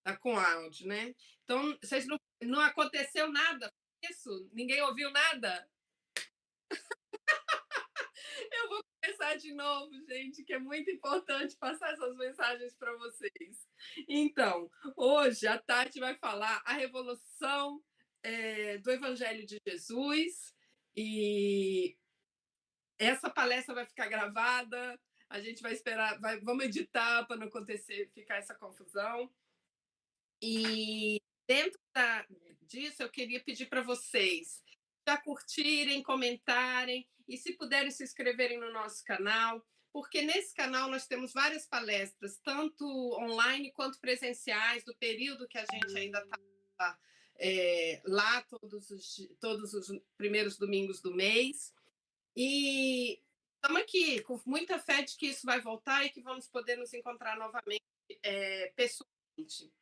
Tá com áudio, né? Então, vocês não aconteceu nada com isso? Ninguém ouviu nada? Eu vou começar de novo, gente, que é muito importante passar essas mensagens para vocês. Então, hoje a Tati vai falar a revolução do Evangelho de Jesus e essa palestra vai ficar gravada. A gente vai esperar, vamos editar para não acontecer, ficar essa confusão. E dentro disso, eu queria pedir para vocês já curtirem, comentarem e, se puderem, se inscreverem no nosso canal, porque nesse canal nós temos várias palestras, tanto online quanto presenciais, do período que a gente ainda está lá, todos os primeiros domingos do mês. E estamos aqui com muita fé de que isso vai voltar e que vamos poder nos encontrar novamente pessoalmente.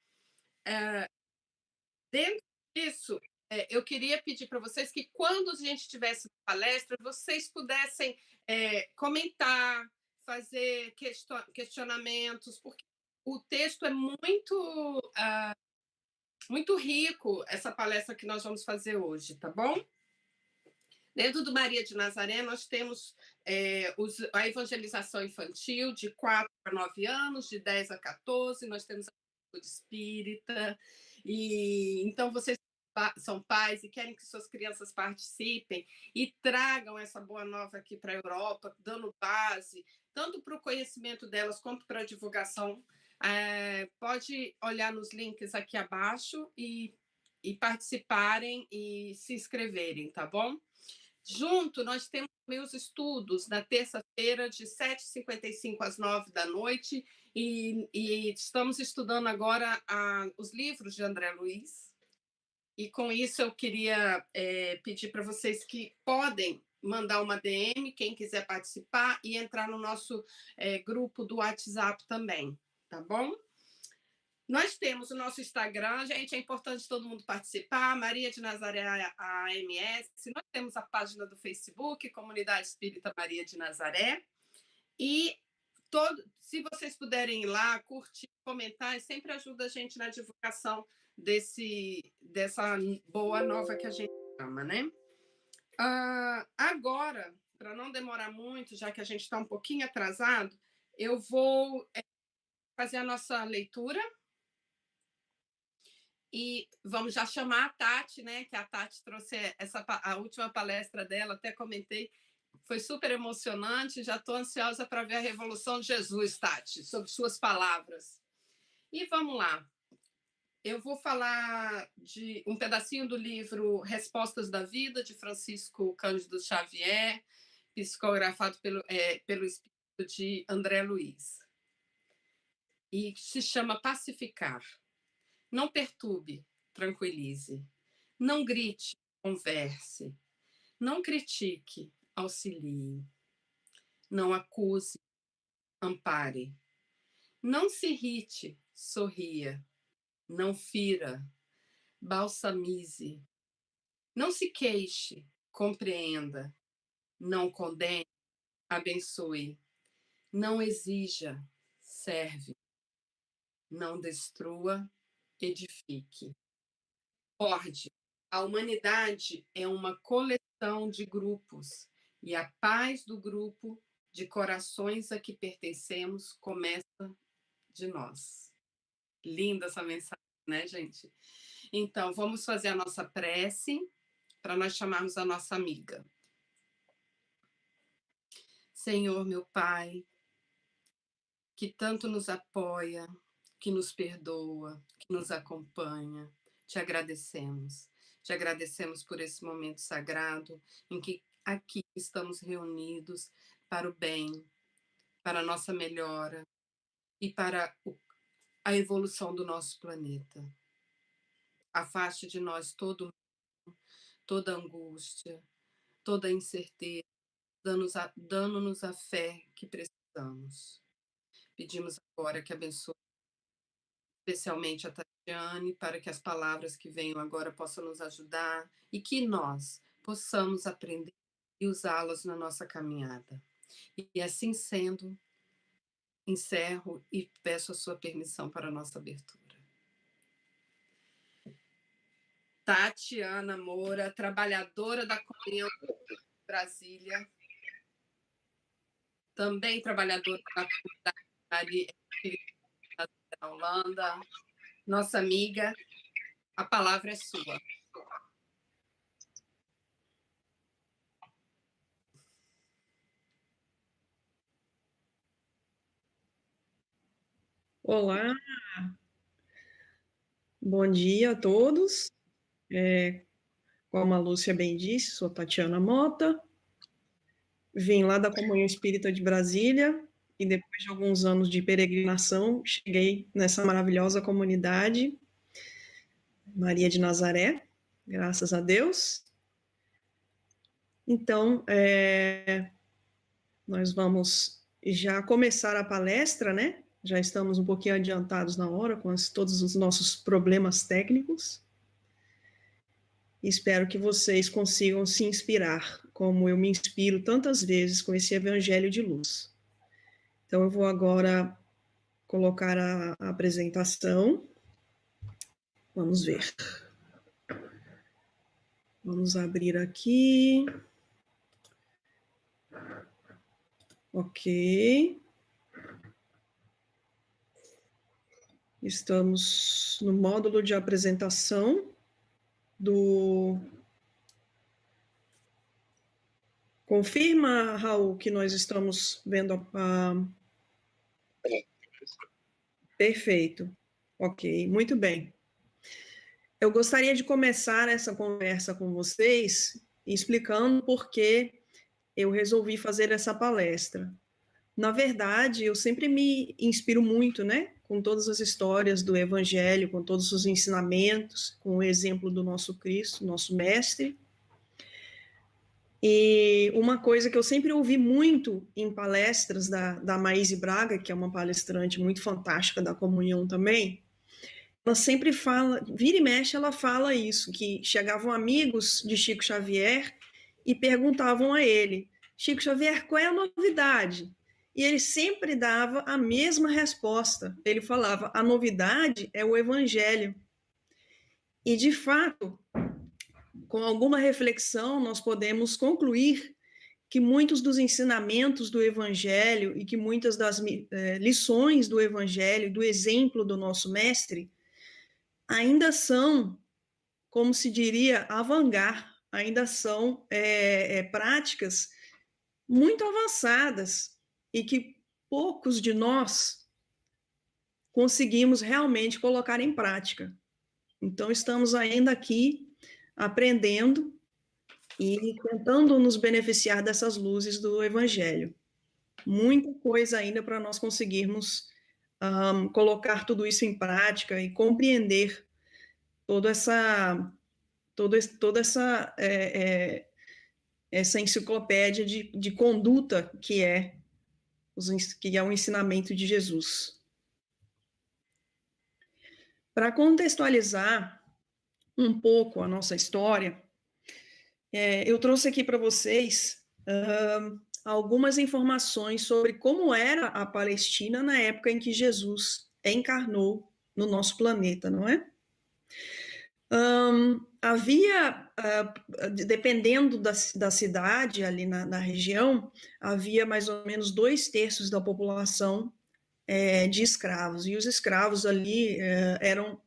Dentro disso, eu queria pedir para vocês que, quando a gente tivesse palestra, vocês pudessem comentar, fazer questionamentos, porque o texto é muito rico, essa palestra que nós vamos fazer hoje, tá bom? Dentro do Maria de Nazaré, nós temos a evangelização infantil de 4 a 9 anos, de 10 a 14, nós temos a de espírita, e então vocês são pais e querem que suas crianças participem e tragam essa boa nova aqui para a Europa, dando base, tanto para o conhecimento delas quanto para a divulgação. Pode olhar nos links aqui abaixo e participarem e se inscreverem, tá bom? Junto, nós temos meus estudos na terça-feira, de 7h55 às 9 da noite, e estamos estudando agora os livros de André Luiz. E com isso eu queria pedir para vocês que podem mandar uma DM, quem quiser participar, e entrar no nosso grupo do WhatsApp também, tá bom? Nós temos o nosso Instagram, gente, é importante todo mundo participar, Maria de Nazaré AMS. Nós temos a página do Facebook, Comunidade Espírita Maria de Nazaré. E se vocês puderem ir lá, curtir, comentar, sempre ajuda a gente na divulgação dessa boa nova que a gente ama, né? Agora, para não demorar muito, já que a gente está um pouquinho atrasado, eu vou fazer a nossa leitura. E vamos já chamar a Tati, né? Que a Tati trouxe a última palestra dela, até comentei, foi super emocionante. Já estou ansiosa para ver a Revolução de Jesus, Tati, sob suas palavras. E vamos lá. Eu vou falar de um pedacinho do livro Respostas da Vida, de Francisco Cândido Xavier, psicografado pelo espírito de André Luiz. E se chama Pacificar. Não perturbe, tranquilize. Não grite, converse. Não critique, auxilie. Não acuse, ampare. Não se irrite, sorria. Não fira, balsamize. Não se queixe, compreenda. Não condene, abençoe. Não exija, serve. Não destrua, edifique. Recorde, a humanidade é uma coleção de grupos e a paz do grupo de corações a que pertencemos começa de nós. Linda essa mensagem, né, gente? Então, vamos fazer a nossa prece para nós chamarmos a nossa amiga. Senhor, meu Pai, que tanto nos apoia, que nos perdoa, que nos acompanha, te agradecemos. Te agradecemos por esse momento sagrado em que aqui estamos reunidos para o bem, para a nossa melhora e para a evolução do nosso planeta. Afaste de nós toda angústia, toda incerteza, dando-nos a fé que precisamos. Pedimos agora que abençoe especialmente a Tatiane, para que as palavras que venham agora possam nos ajudar e que nós possamos aprender e usá-las na nossa caminhada. E assim sendo, encerro e peço a sua permissão para a nossa abertura. Tatiana Moura, trabalhadora da Comunhão de Brasília, também trabalhadora da comunidade espírita da Holanda, nossa amiga, a palavra é sua. Olá, bom dia a todos. Como a Lúcia bem disse, sou Tatiana Mota, vim lá da Comunhão Espírita de Brasília e depois de alguns anos de peregrinação, cheguei nessa maravilhosa comunidade, Maria de Nazaré, graças a Deus. Então, nós vamos já começar a palestra, né? Já estamos um pouquinho adiantados na hora com todos os nossos problemas técnicos. Espero que vocês consigam se inspirar, como eu me inspiro tantas vezes com esse evangelho de luz. Então, eu vou agora colocar a apresentação. Vamos ver. Vamos abrir aqui. Ok. Estamos no módulo de apresentação do... Confirma, Raul, que nós estamos vendo a... Perfeito. Ok, muito bem. Eu gostaria de começar essa conversa com vocês explicando por que eu resolvi fazer essa palestra. Na verdade, eu sempre me inspiro muito, né, com todas as histórias do Evangelho, com todos os ensinamentos, com o exemplo do nosso Cristo, nosso Mestre. E uma coisa que eu sempre ouvi muito em palestras da Maíse Braga, que é uma palestrante muito fantástica da Comunhão também, ela sempre fala, vira e mexe, ela fala isso, que chegavam amigos de Chico Xavier e perguntavam a ele, Chico Xavier, qual é a novidade? E ele sempre dava a mesma resposta. Ele falava, a novidade é o Evangelho. E, de fato, com alguma reflexão, nós podemos concluir que muitos dos ensinamentos do Evangelho e que muitas das lições do Evangelho, do exemplo do nosso mestre, ainda são, como se diria, avant-garde, ainda são práticas muito avançadas e que poucos de nós conseguimos realmente colocar em prática. Então, estamos ainda aqui aprendendo e tentando nos beneficiar dessas luzes do Evangelho. Muita coisa ainda para nós conseguirmos colocar tudo isso em prática e compreender toda essa essa enciclopédia de conduta que é o ensinamento de Jesus. Para contextualizar um pouco a nossa história, eu trouxe aqui para vocês algumas informações sobre como era a Palestina na época em que Jesus encarnou no nosso planeta, não é? Havia, dependendo da cidade ali na região, havia mais ou menos 2/3 da população de escravos, e os escravos ali eram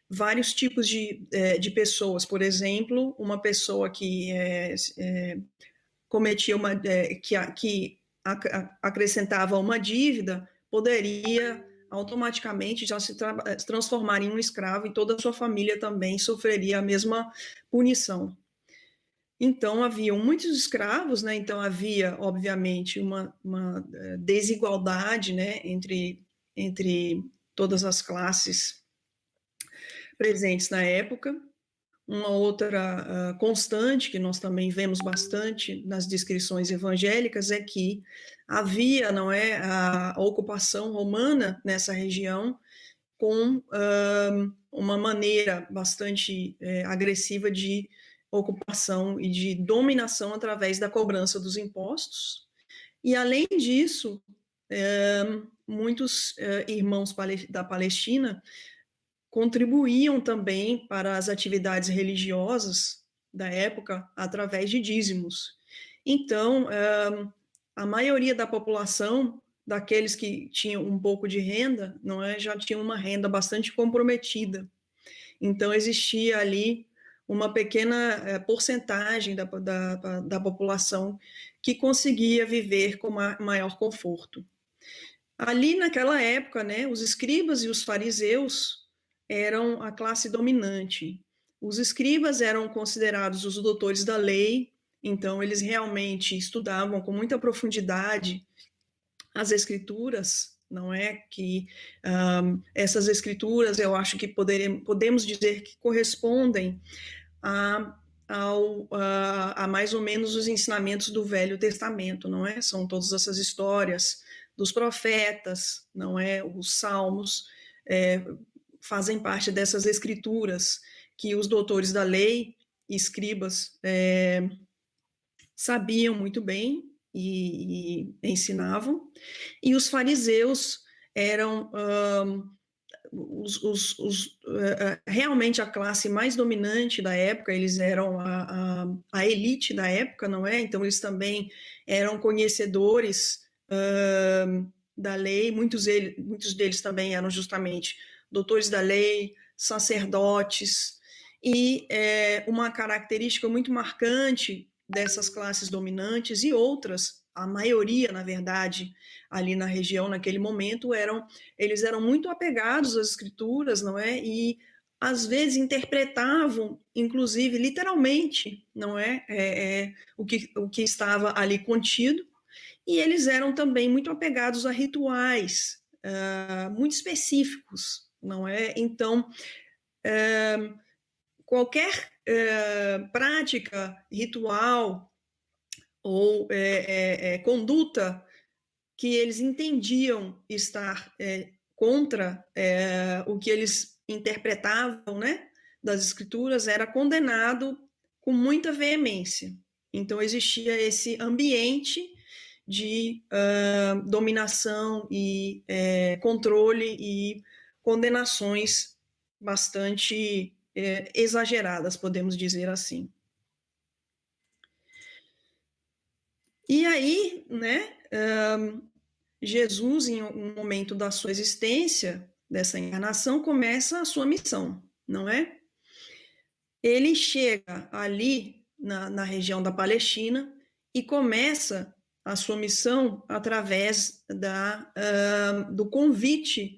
vários tipos de pessoas. Por exemplo, uma pessoa que cometia que acrescentava uma dívida poderia automaticamente já se transformar em um escravo, e toda a sua família também sofreria a mesma punição. Então, haviam muitos escravos, né? Então havia, obviamente, uma desigualdade, né, entre todas as classes presentes na época. Uma outra constante que nós também vemos bastante nas descrições evangélicas é que havia, não é, a ocupação romana nessa região com uma maneira bastante agressiva de ocupação e de dominação através da cobrança dos impostos. E, além disso, muitos irmãos da Palestina contribuíam também para as atividades religiosas da época através de dízimos. Então, a maioria da população, daqueles que tinham um pouco de renda, não é, já tinham uma renda bastante comprometida. Então, existia ali uma pequena porcentagem da população que conseguia viver com maior conforto. Ali, naquela época, né, os escribas e os fariseus eram a classe dominante. Os escribas eram considerados os doutores da lei, então eles realmente estudavam com muita profundidade as escrituras, não é? Que essas escrituras, eu acho que podemos dizer que correspondem a mais ou menos os ensinamentos do Velho Testamento, não é? São todas essas histórias dos profetas, não é? Os salmos fazem parte dessas escrituras que os doutores da lei, escribas, sabiam muito bem e ensinavam, e os fariseus eram realmente a classe mais dominante da época, eles eram a elite da época, não é? Então eles também eram conhecedores da lei, muitos deles também eram justamente doutores da lei, sacerdotes, e uma característica muito marcante dessas classes dominantes e outras, a maioria, na verdade, ali na região, naquele momento, eles eram muito apegados às escrituras, não é? E às vezes interpretavam, inclusive, literalmente, não é? O que estava ali contido, e eles eram também muito apegados a rituais muito específicos, não é? Então, qualquer prática ritual ou conduta que eles entendiam estar contra o que eles interpretavam, né, das escrituras, era condenado com muita veemência. Então existia esse ambiente de dominação e controle e condenações bastante exageradas, podemos dizer assim. E aí, né, Jesus, em um momento da sua existência, dessa encarnação, começa a sua missão, não é? Ele chega ali na região da Palestina e começa a sua missão através do convite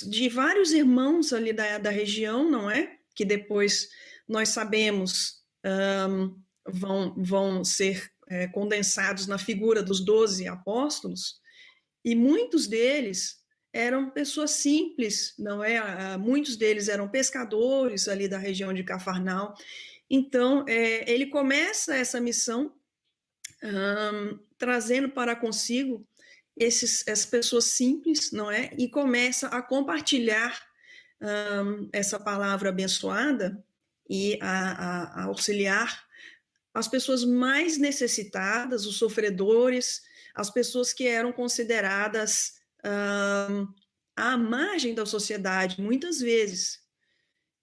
de vários irmãos ali da região, não é? Que depois nós sabemos vão ser condensados na figura dos 12 apóstolos, e muitos deles eram pessoas simples, não é? Muitos deles eram pescadores ali da região de Cafarnaum. Então, ele começa essa missão trazendo para consigo essas pessoas simples, não é? E começa a compartilhar essa palavra abençoada e a auxiliar as pessoas mais necessitadas, os sofredores, as pessoas que eram consideradas à margem da sociedade, muitas vezes.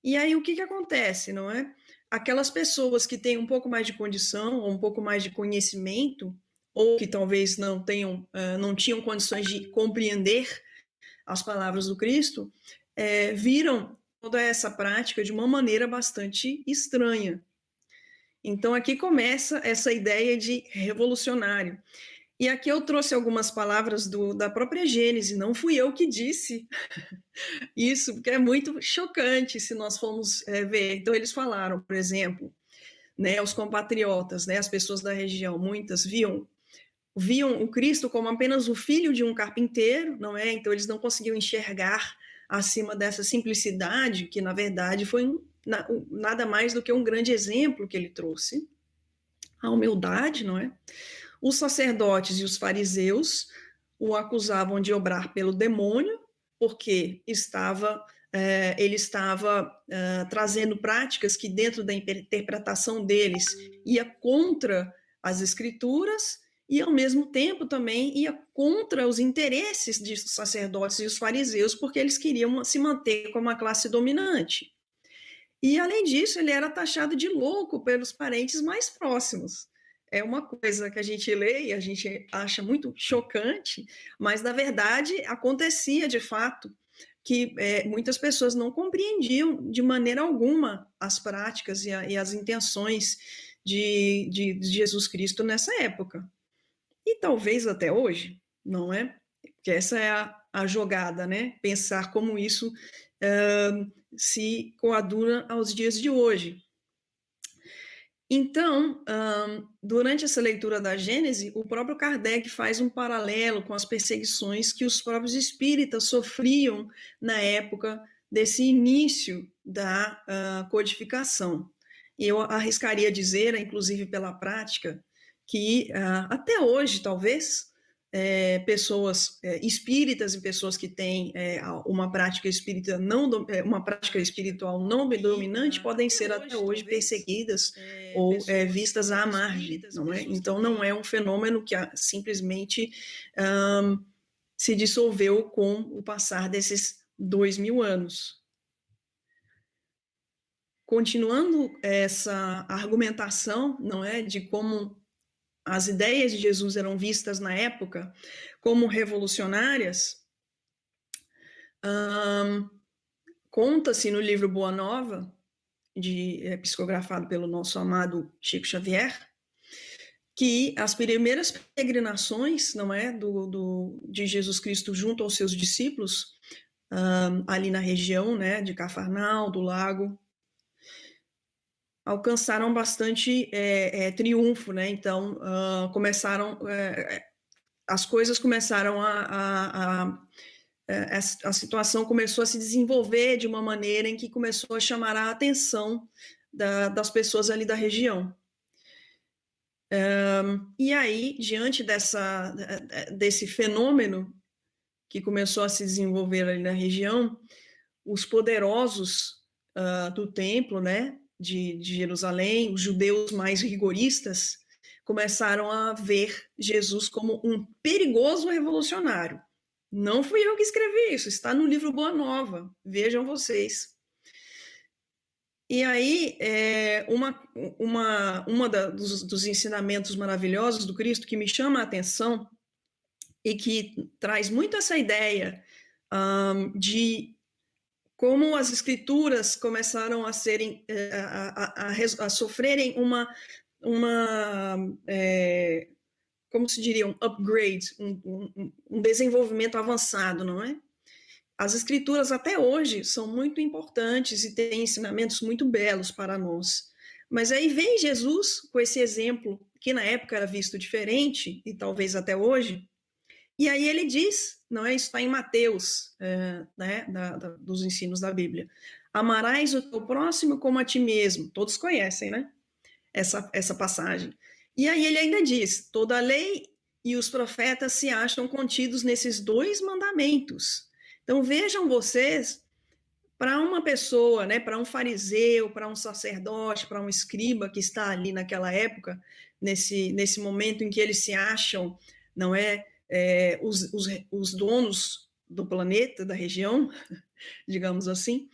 E aí o que acontece, não é? Aquelas pessoas que têm um pouco mais de condição, ou um pouco mais de conhecimento, ou que talvez não tinham condições de compreender as palavras do Cristo, viram toda essa prática de uma maneira bastante estranha. Então, aqui começa essa ideia de revolucionário. E aqui eu trouxe algumas palavras da própria Gênese, não fui eu que disse isso, porque é muito chocante se nós formos ver. Então, eles falaram, por exemplo, né, os compatriotas, né, as pessoas da região, muitas viam o Cristo como apenas o filho de um carpinteiro, não é? Então, eles não conseguiam enxergar acima dessa simplicidade, que, na verdade, foi nada mais do que um grande exemplo que ele trouxe. A humildade, não é? Os sacerdotes e os fariseus o acusavam de obrar pelo demônio, porque ele estava trazendo práticas que, dentro da interpretação deles, ia contra as escrituras, e, ao mesmo tempo, também ia contra os interesses dos sacerdotes e os fariseus, porque eles queriam se manter como uma classe dominante. E, além disso, ele era taxado de louco pelos parentes mais próximos. É uma coisa que a gente lê e a gente acha muito chocante, mas, na verdade, acontecia de fato que muitas pessoas não compreendiam de maneira alguma as práticas e as intenções de Jesus Cristo nessa época. E talvez até hoje, não é? Que essa é a jogada, né? Pensar como isso se coaduna aos dias de hoje. Então, durante essa leitura da Gênese, o próprio Kardec faz um paralelo com as perseguições que os próprios espíritas sofriam na época desse início da codificação. E eu arriscaria dizer, inclusive pela prática, que até hoje, talvez, pessoas espíritas e pessoas que têm uma prática espírita uma prática espiritual não dominante podem ser até hoje perseguidas ou vistas à margem, não é? Então não é um fenômeno que simplesmente se dissolveu com o passar desses 2000 anos. Continuando essa argumentação, não é, de como as ideias de Jesus eram vistas na época como revolucionárias, conta-se no livro Boa Nova, psicografado pelo nosso amado Chico Xavier, que as primeiras peregrinações, não é, de Jesus Cristo junto aos seus discípulos, ali na região, né, de Cafarnaum, do Lago, alcançaram bastante triunfo, né? Então as coisas começaram a situação começou a se desenvolver de uma maneira em que começou a chamar a atenção das pessoas ali da região. E aí, diante desse fenômeno que começou a se desenvolver ali na região, os poderosos do templo, né, de Jerusalém, os judeus mais rigoristas, começaram a ver Jesus como um perigoso revolucionário. Não fui eu que escrevi isso, está no livro Boa Nova, vejam vocês. E aí, dos ensinamentos maravilhosos do Cristo que me chama a atenção e que traz muito essa ideia de como as escrituras começaram a serem, a sofrerem como se diria, um upgrade, um desenvolvimento avançado, não é? As escrituras até hoje são muito importantes e têm ensinamentos muito belos para nós. Mas aí vem Jesus com esse exemplo, que na época era visto diferente, e talvez até hoje, e aí ele diz, não é? Isso está em Mateus, né, dos ensinos da Bíblia. Amarás o teu próximo como a ti mesmo. Todos conhecem, né? Essa passagem. E aí ele ainda diz, toda a lei e os profetas se acham contidos nesses 2 mandamentos. Então vejam vocês, para uma pessoa, né, para um fariseu, para um sacerdote, para um escriba que está ali naquela época, nesse momento em que eles se acham, não é, os donos do planeta, da região, digamos assim,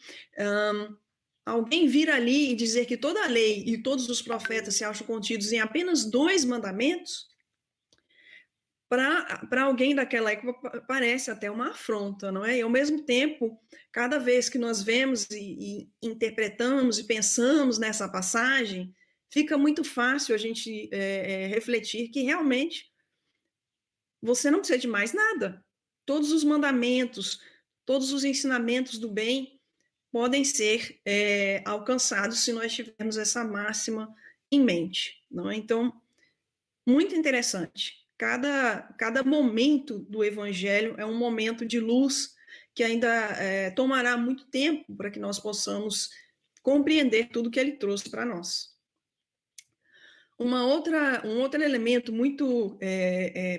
alguém vir ali e dizer que toda a lei e todos os profetas se acham contidos em apenas 2 mandamentos, para alguém daquela época parece até uma afronta, não é? E, ao mesmo tempo, cada vez que nós vemos e interpretamos e pensamos nessa passagem, fica muito fácil a gente refletir que realmente você não precisa de mais nada. Todos os mandamentos, todos os ensinamentos do bem podem ser alcançados se nós tivermos essa máxima em mente, não é? Então, muito interessante. Cada momento do Evangelho é um momento de luz que ainda tomará muito tempo para que nós possamos compreender tudo que ele trouxe para nós. Um outro elemento muito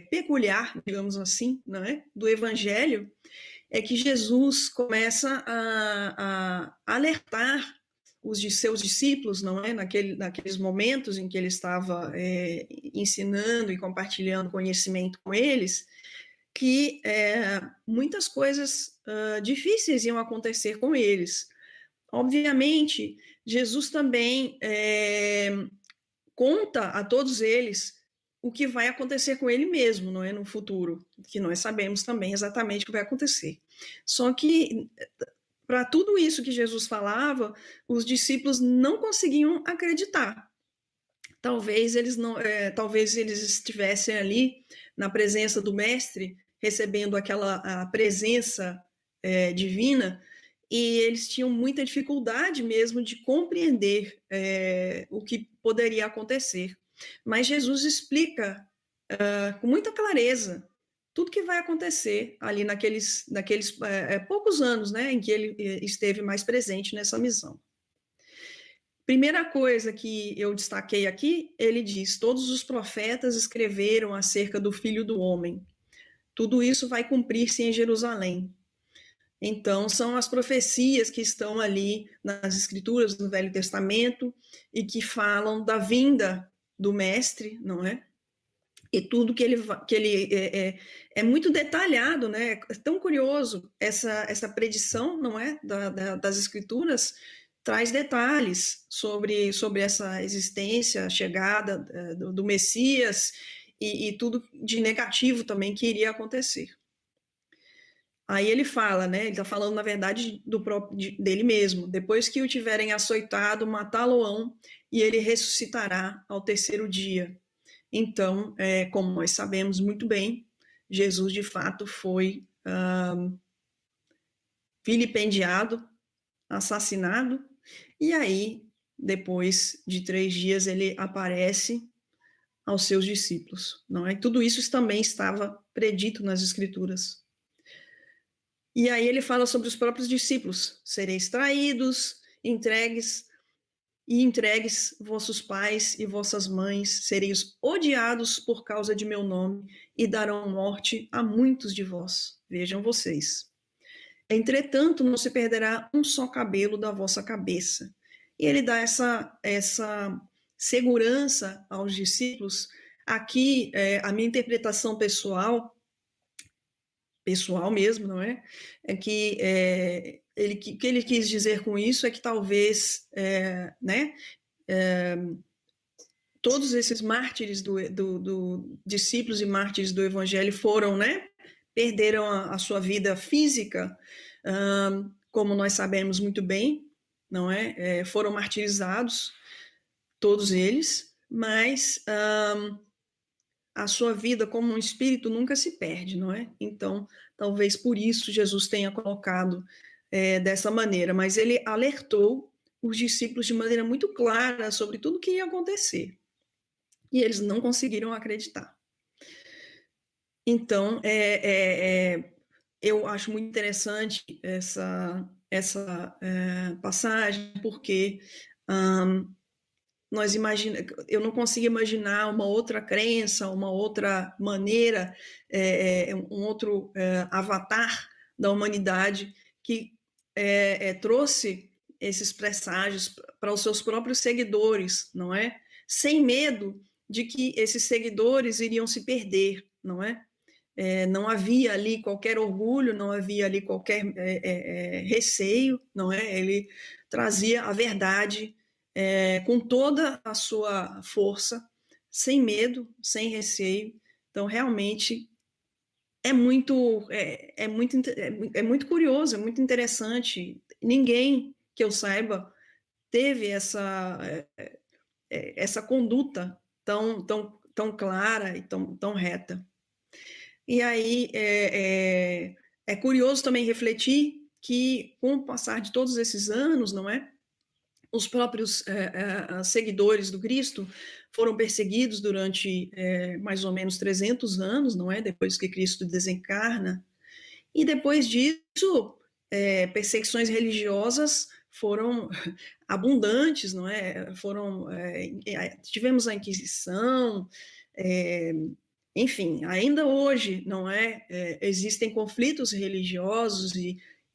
peculiar, digamos assim, não é? Do Evangelho é que Jesus começa a alertar seus discípulos, não é? Naqueles momentos em que ele estava ensinando e compartilhando conhecimento com eles, que muitas coisas difíceis iam acontecer com eles. Obviamente, Jesus também conta a todos eles o que vai acontecer com ele mesmo, não é, no futuro, que nós sabemos também exatamente o que vai acontecer. Só que para tudo isso que Jesus falava, os discípulos não conseguiam acreditar. Talvez eles estivessem ali na presença do mestre, recebendo a presença divina, e eles tinham muita dificuldade mesmo de compreender o que poderia acontecer. Mas Jesus explica com muita clareza tudo que vai acontecer ali naqueles poucos anos, né, em que ele esteve mais presente nessa missão. Primeira coisa que eu destaquei aqui, ele diz: todos os profetas escreveram acerca do Filho do Homem. Tudo isso vai cumprir-se em Jerusalém. Então, são as profecias que estão ali nas Escrituras do Velho Testamento e que falam da vinda do Mestre, não é? E tudo que ele é muito detalhado, né? É tão curioso essa predição, não é? Das Escrituras traz detalhes sobre essa existência, a chegada do Messias e tudo de negativo também que iria acontecer. Aí ele fala, né? Ele está falando, na verdade, dele mesmo. Depois que o tiverem açoitado, matá-lo-ão, e ele ressuscitará ao terceiro dia. Então, como nós sabemos muito bem, Jesus, de fato, foi vilipendiado, assassinado, e aí, depois de 3 dias, ele aparece aos seus discípulos. Não é? Tudo isso também estava predito nas Escrituras. E aí ele fala sobre os próprios discípulos: sereis traídos, entregues vossos pais e vossas mães, sereis odiados por causa de meu nome, e darão morte a muitos de vós. Vejam vocês. Entretanto, não se perderá um só cabelo da vossa cabeça. E ele dá essa segurança aos discípulos. Aqui, a minha interpretação pessoal mesmo, não é? É que que ele quis dizer com isso é que talvez, né? Todos esses mártires discípulos e mártires do Evangelho foram, né? Perderam a sua vida física, como nós sabemos muito bem, não é? Foram martirizados, todos eles, mas a sua vida como um espírito nunca se perde, não é? Então, talvez por isso Jesus tenha colocado dessa maneira, mas ele alertou os discípulos de maneira muito clara sobre tudo o que ia acontecer. E eles não conseguiram acreditar. Então, eu acho muito interessante essa passagem, porque eu não consigo imaginar uma outra crença, uma outra maneira, um outro avatar da humanidade que trouxe esses presságios para os seus próprios seguidores, não é? Sem medo de que esses seguidores iriam se perder, não é? Não havia ali qualquer orgulho, não havia ali qualquer receio, não é? Ele trazia a verdade com toda a sua força, sem medo, sem receio. Então, realmente, é muito curioso, é muito interessante. Ninguém que eu saiba teve essa conduta tão clara e tão reta. E aí é curioso também refletir que, com o passar de todos esses anos, não é? Os próprios seguidores do Cristo foram perseguidos durante mais ou menos 300 anos, não é? Depois que Cristo desencarna. E depois disso, perseguições religiosas foram abundantes, não é? Tivemos a Inquisição, enfim, ainda hoje, não é? Existem conflitos religiosos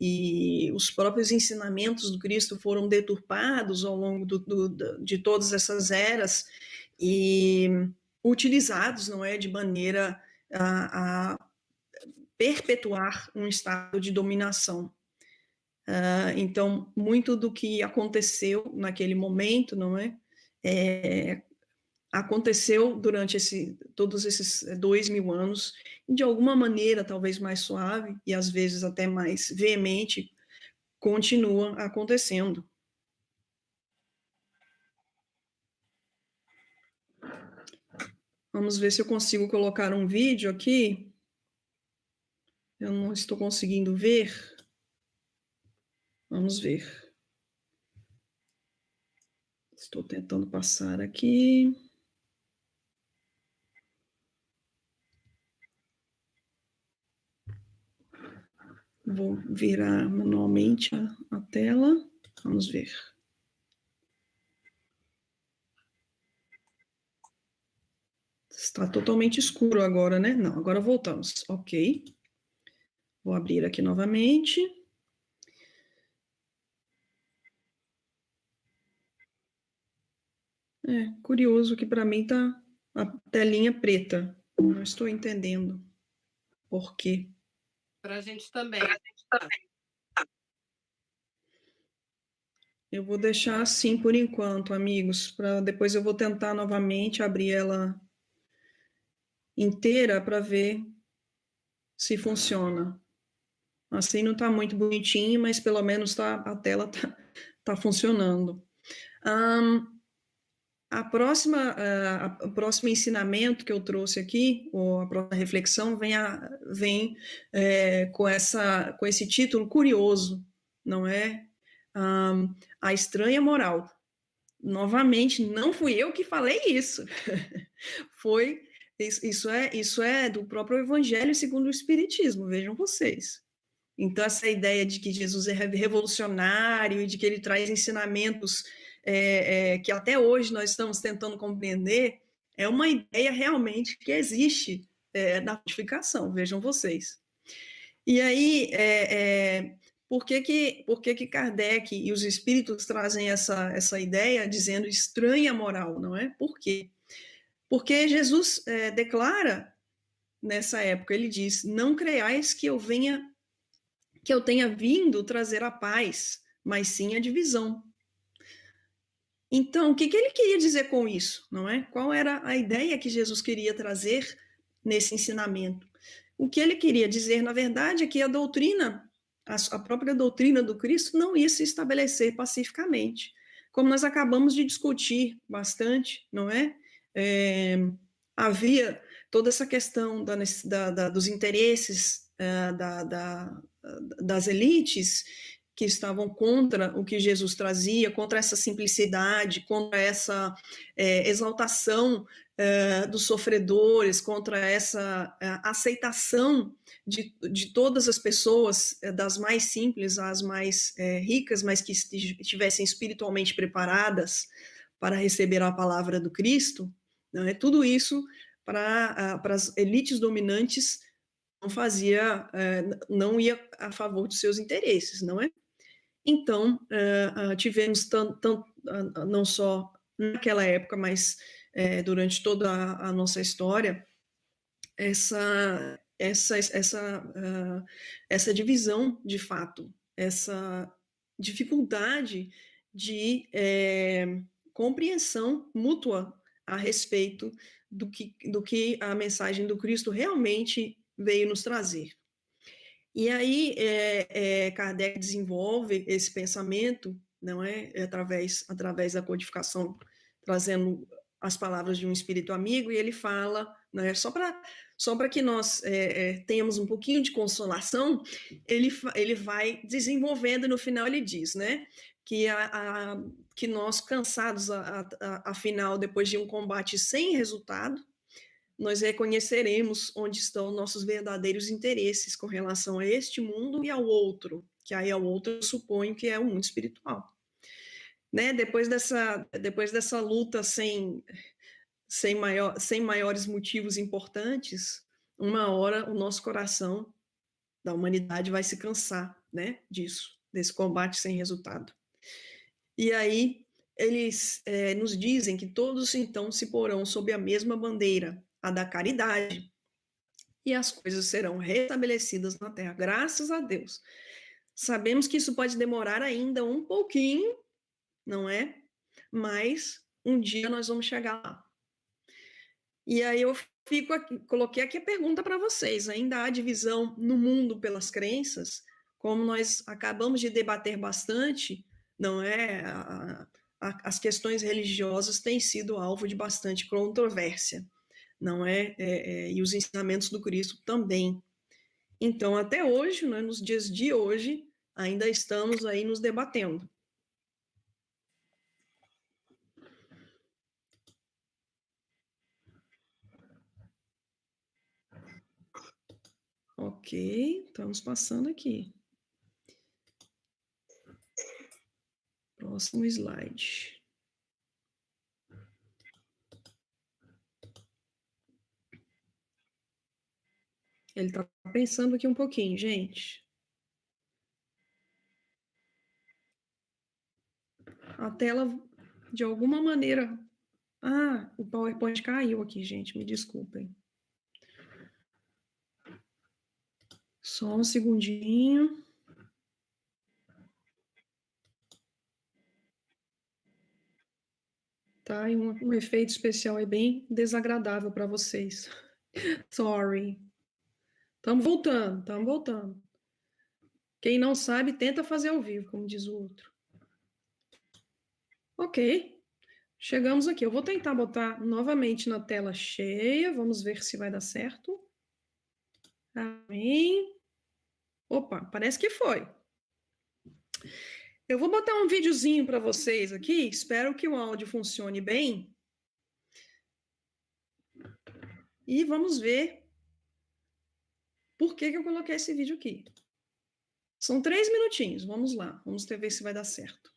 e os próprios ensinamentos do Cristo foram deturpados ao longo de todas essas eras e utilizados, não é, de maneira a perpetuar um estado de dominação. Então, muito do que aconteceu naquele momento, não é, aconteceu durante todos esses 2000 anos, de alguma maneira, talvez mais suave, e às vezes até mais veemente, continua acontecendo. Vamos ver se eu consigo colocar um vídeo aqui. Eu não estou conseguindo ver. Vamos ver. Estou tentando passar aqui. Vou virar manualmente a tela. Vamos ver. Está totalmente escuro agora, né? Não, agora voltamos. Ok. Vou abrir aqui novamente. Curioso que para mim tá a telinha preta. Não estou entendendo por quê. Para a gente também. Eu vou deixar assim por enquanto, amigos, para depois eu vou tentar novamente abrir ela inteira para ver se funciona. Assim não está muito bonitinho, mas pelo menos a tela tá funcionando. O próximo ensinamento que eu trouxe aqui, ou a próxima reflexão, vem com esse título curioso, não é? A estranha moral. Novamente, não fui eu que falei isso. Isso é do próprio Evangelho segundo o Espiritismo, vejam vocês. Então, essa ideia de que Jesus é revolucionário e de que ele traz ensinamentos que até hoje nós estamos tentando compreender, é uma ideia realmente que existe na codificação, vejam vocês. E aí, por que Kardec e os espíritos trazem essa ideia dizendo estranha moral, não é? Por quê? Porque Jesus declara nessa época, ele diz: não creiais que eu tenha vindo trazer a paz, mas sim a divisão. Então, o que ele queria dizer com isso, não é? Qual era a ideia que Jesus queria trazer nesse ensinamento? O que ele queria dizer, na verdade, é que a própria doutrina do Cristo não ia se estabelecer pacificamente, como nós acabamos de discutir bastante, não é? Havia toda essa questão dos interesses das elites que estavam contra o que Jesus trazia, contra essa simplicidade, contra essa exaltação dos sofredores, contra essa aceitação de todas as pessoas, das mais simples às mais ricas, mas que estivessem espiritualmente preparadas para receber a palavra do Cristo, né? Tudo isso para as elites dominantes não ia a favor de seus interesses, não é? Então, tivemos não só naquela época, mas durante toda a nossa história, essa divisão, de fato, essa dificuldade de compreensão mútua a respeito do que a mensagem do Cristo realmente veio nos trazer. E aí Kardec desenvolve esse pensamento, não é, através da codificação, trazendo as palavras de um espírito amigo, e ele fala, não é, só para que nós tenhamos um pouquinho de consolação, ele vai desenvolvendo, e no final ele diz, né, que nós, cansados, afinal, depois de um combate sem resultado, nós reconheceremos onde estão nossos verdadeiros interesses com relação a este mundo e ao outro, que aí ao outro eu suponho que é o mundo espiritual. Né? Depois dessa luta sem maiores motivos importantes, uma hora o nosso coração da humanidade vai se cansar né, desse combate sem resultado. E aí eles nos dizem que todos então se porão sob a mesma bandeira, a da caridade, e as coisas serão restabelecidas na terra, graças a Deus. Sabemos que isso pode demorar ainda um pouquinho, não é? Mas um dia nós vamos chegar lá. E aí eu coloquei aqui a pergunta para vocês: ainda há divisão no mundo pelas crenças? Como nós acabamos de debater bastante, não é? As questões religiosas têm sido alvo de bastante controvérsia, não é? E os ensinamentos do Cristo também. Então, até hoje, né, nos dias de hoje, ainda estamos aí nos debatendo. Ok, estamos passando aqui. Próximo slide. Ele está pensando aqui um pouquinho, gente. A tela, de alguma maneira... Ah, o PowerPoint caiu aqui, gente, me desculpem. Só um segundinho. Tá, e um efeito especial aí bem desagradável para vocês. Sorry. Estamos voltando. Quem não sabe, tenta fazer ao vivo, como diz o outro. Ok, chegamos aqui. Eu vou tentar botar novamente na tela cheia. Vamos ver se vai dar certo. Amém. Opa, parece que foi. Eu vou botar um videozinho para vocês aqui. Espero que o áudio funcione bem. E vamos ver por que eu coloquei esse vídeo aqui. São 3 minutinhos. Vamos lá. Vamos ver se vai dar certo.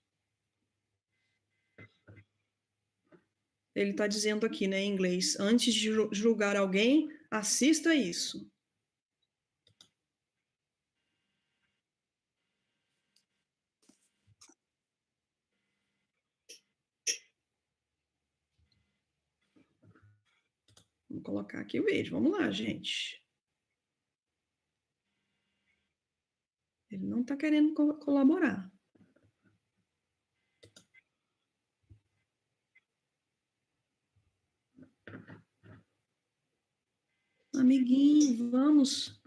Ele está dizendo aqui, né, em inglês: antes de julgar alguém, assista isso. Vou colocar aqui o vídeo. Vamos lá, gente. Ele não está querendo colaborar. Amiguinho, vamos.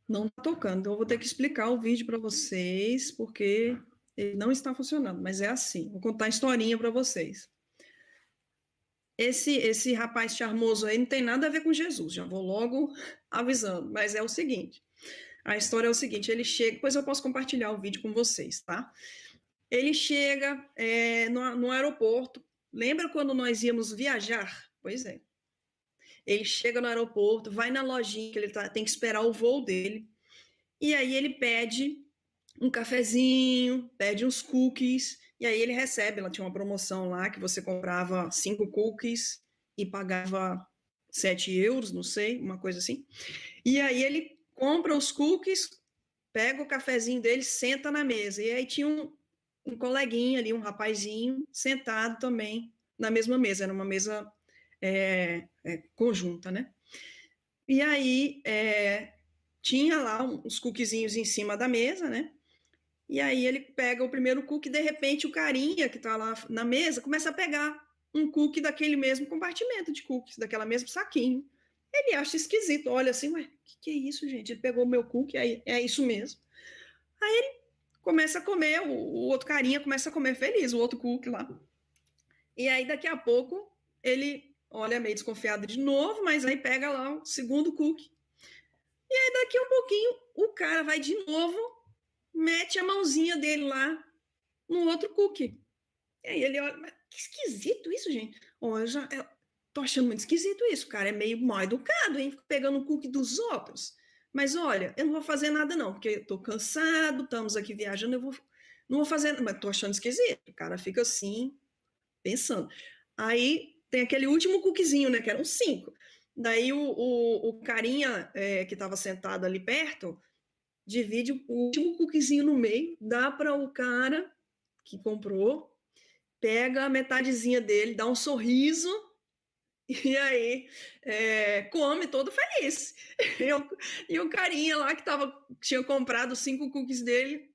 Não está tocando. Então eu vou ter que explicar o vídeo para vocês, porque ele não está funcionando. Mas é assim. Vou contar a historinha para vocês. Esse rapaz charmoso aí não tem nada a ver com Jesus. Já vou logo avisando. Mas é o seguinte. A história é o seguinte: ele chega, depois eu posso compartilhar o vídeo com vocês, tá? Ele chega no aeroporto. Lembra quando nós íamos viajar? Pois é. Ele chega no aeroporto, vai na lojinha, que ele tem que esperar o voo dele, e aí ele pede um cafezinho, pede uns cookies, e aí ele recebe, ela tinha uma promoção lá, que você comprava 5 cookies e pagava 7 euros, não sei, uma coisa assim. E aí ele compra os cookies, pega o cafezinho dele, senta na mesa. E aí tinha um coleguinha ali, um rapazinho, sentado também na mesma mesa. Era uma mesa conjunta, né? E aí tinha lá uns cookiezinhos em cima da mesa, né? E aí ele pega o primeiro cookie, de repente o carinha que tá lá na mesa começa a pegar um cookie daquele mesmo compartimento de cookies, daquela mesmo saquinho. Ele acha esquisito, olha assim, ué, que é isso, gente? Ele pegou o meu cookie, é isso mesmo. Aí ele começa a comer, o outro carinha começa a comer feliz, o outro cookie lá. E aí daqui a pouco ele olha meio desconfiado de novo, mas aí pega lá o segundo cookie. E aí daqui a um pouquinho o cara vai de novo, mete a mãozinha dele lá no outro cookie. E aí ele olha, mas que esquisito isso, gente. Eu tô achando muito esquisito isso. O cara é meio mal educado, hein? Fica pegando o cookie dos outros. Mas olha, eu não vou fazer nada não, porque eu tô cansado, estamos aqui viajando, não vou fazer, mas tô achando esquisito. O cara fica assim, pensando. Aí tem aquele último cookiezinho, né, que eram 5. Daí o carinha que estava sentado ali perto divide o último cookiezinho no meio, dá para o cara que comprou, pega a metadezinha dele, dá um sorriso e aí come todo feliz. E o carinha lá que tinha comprado 5 cookies dele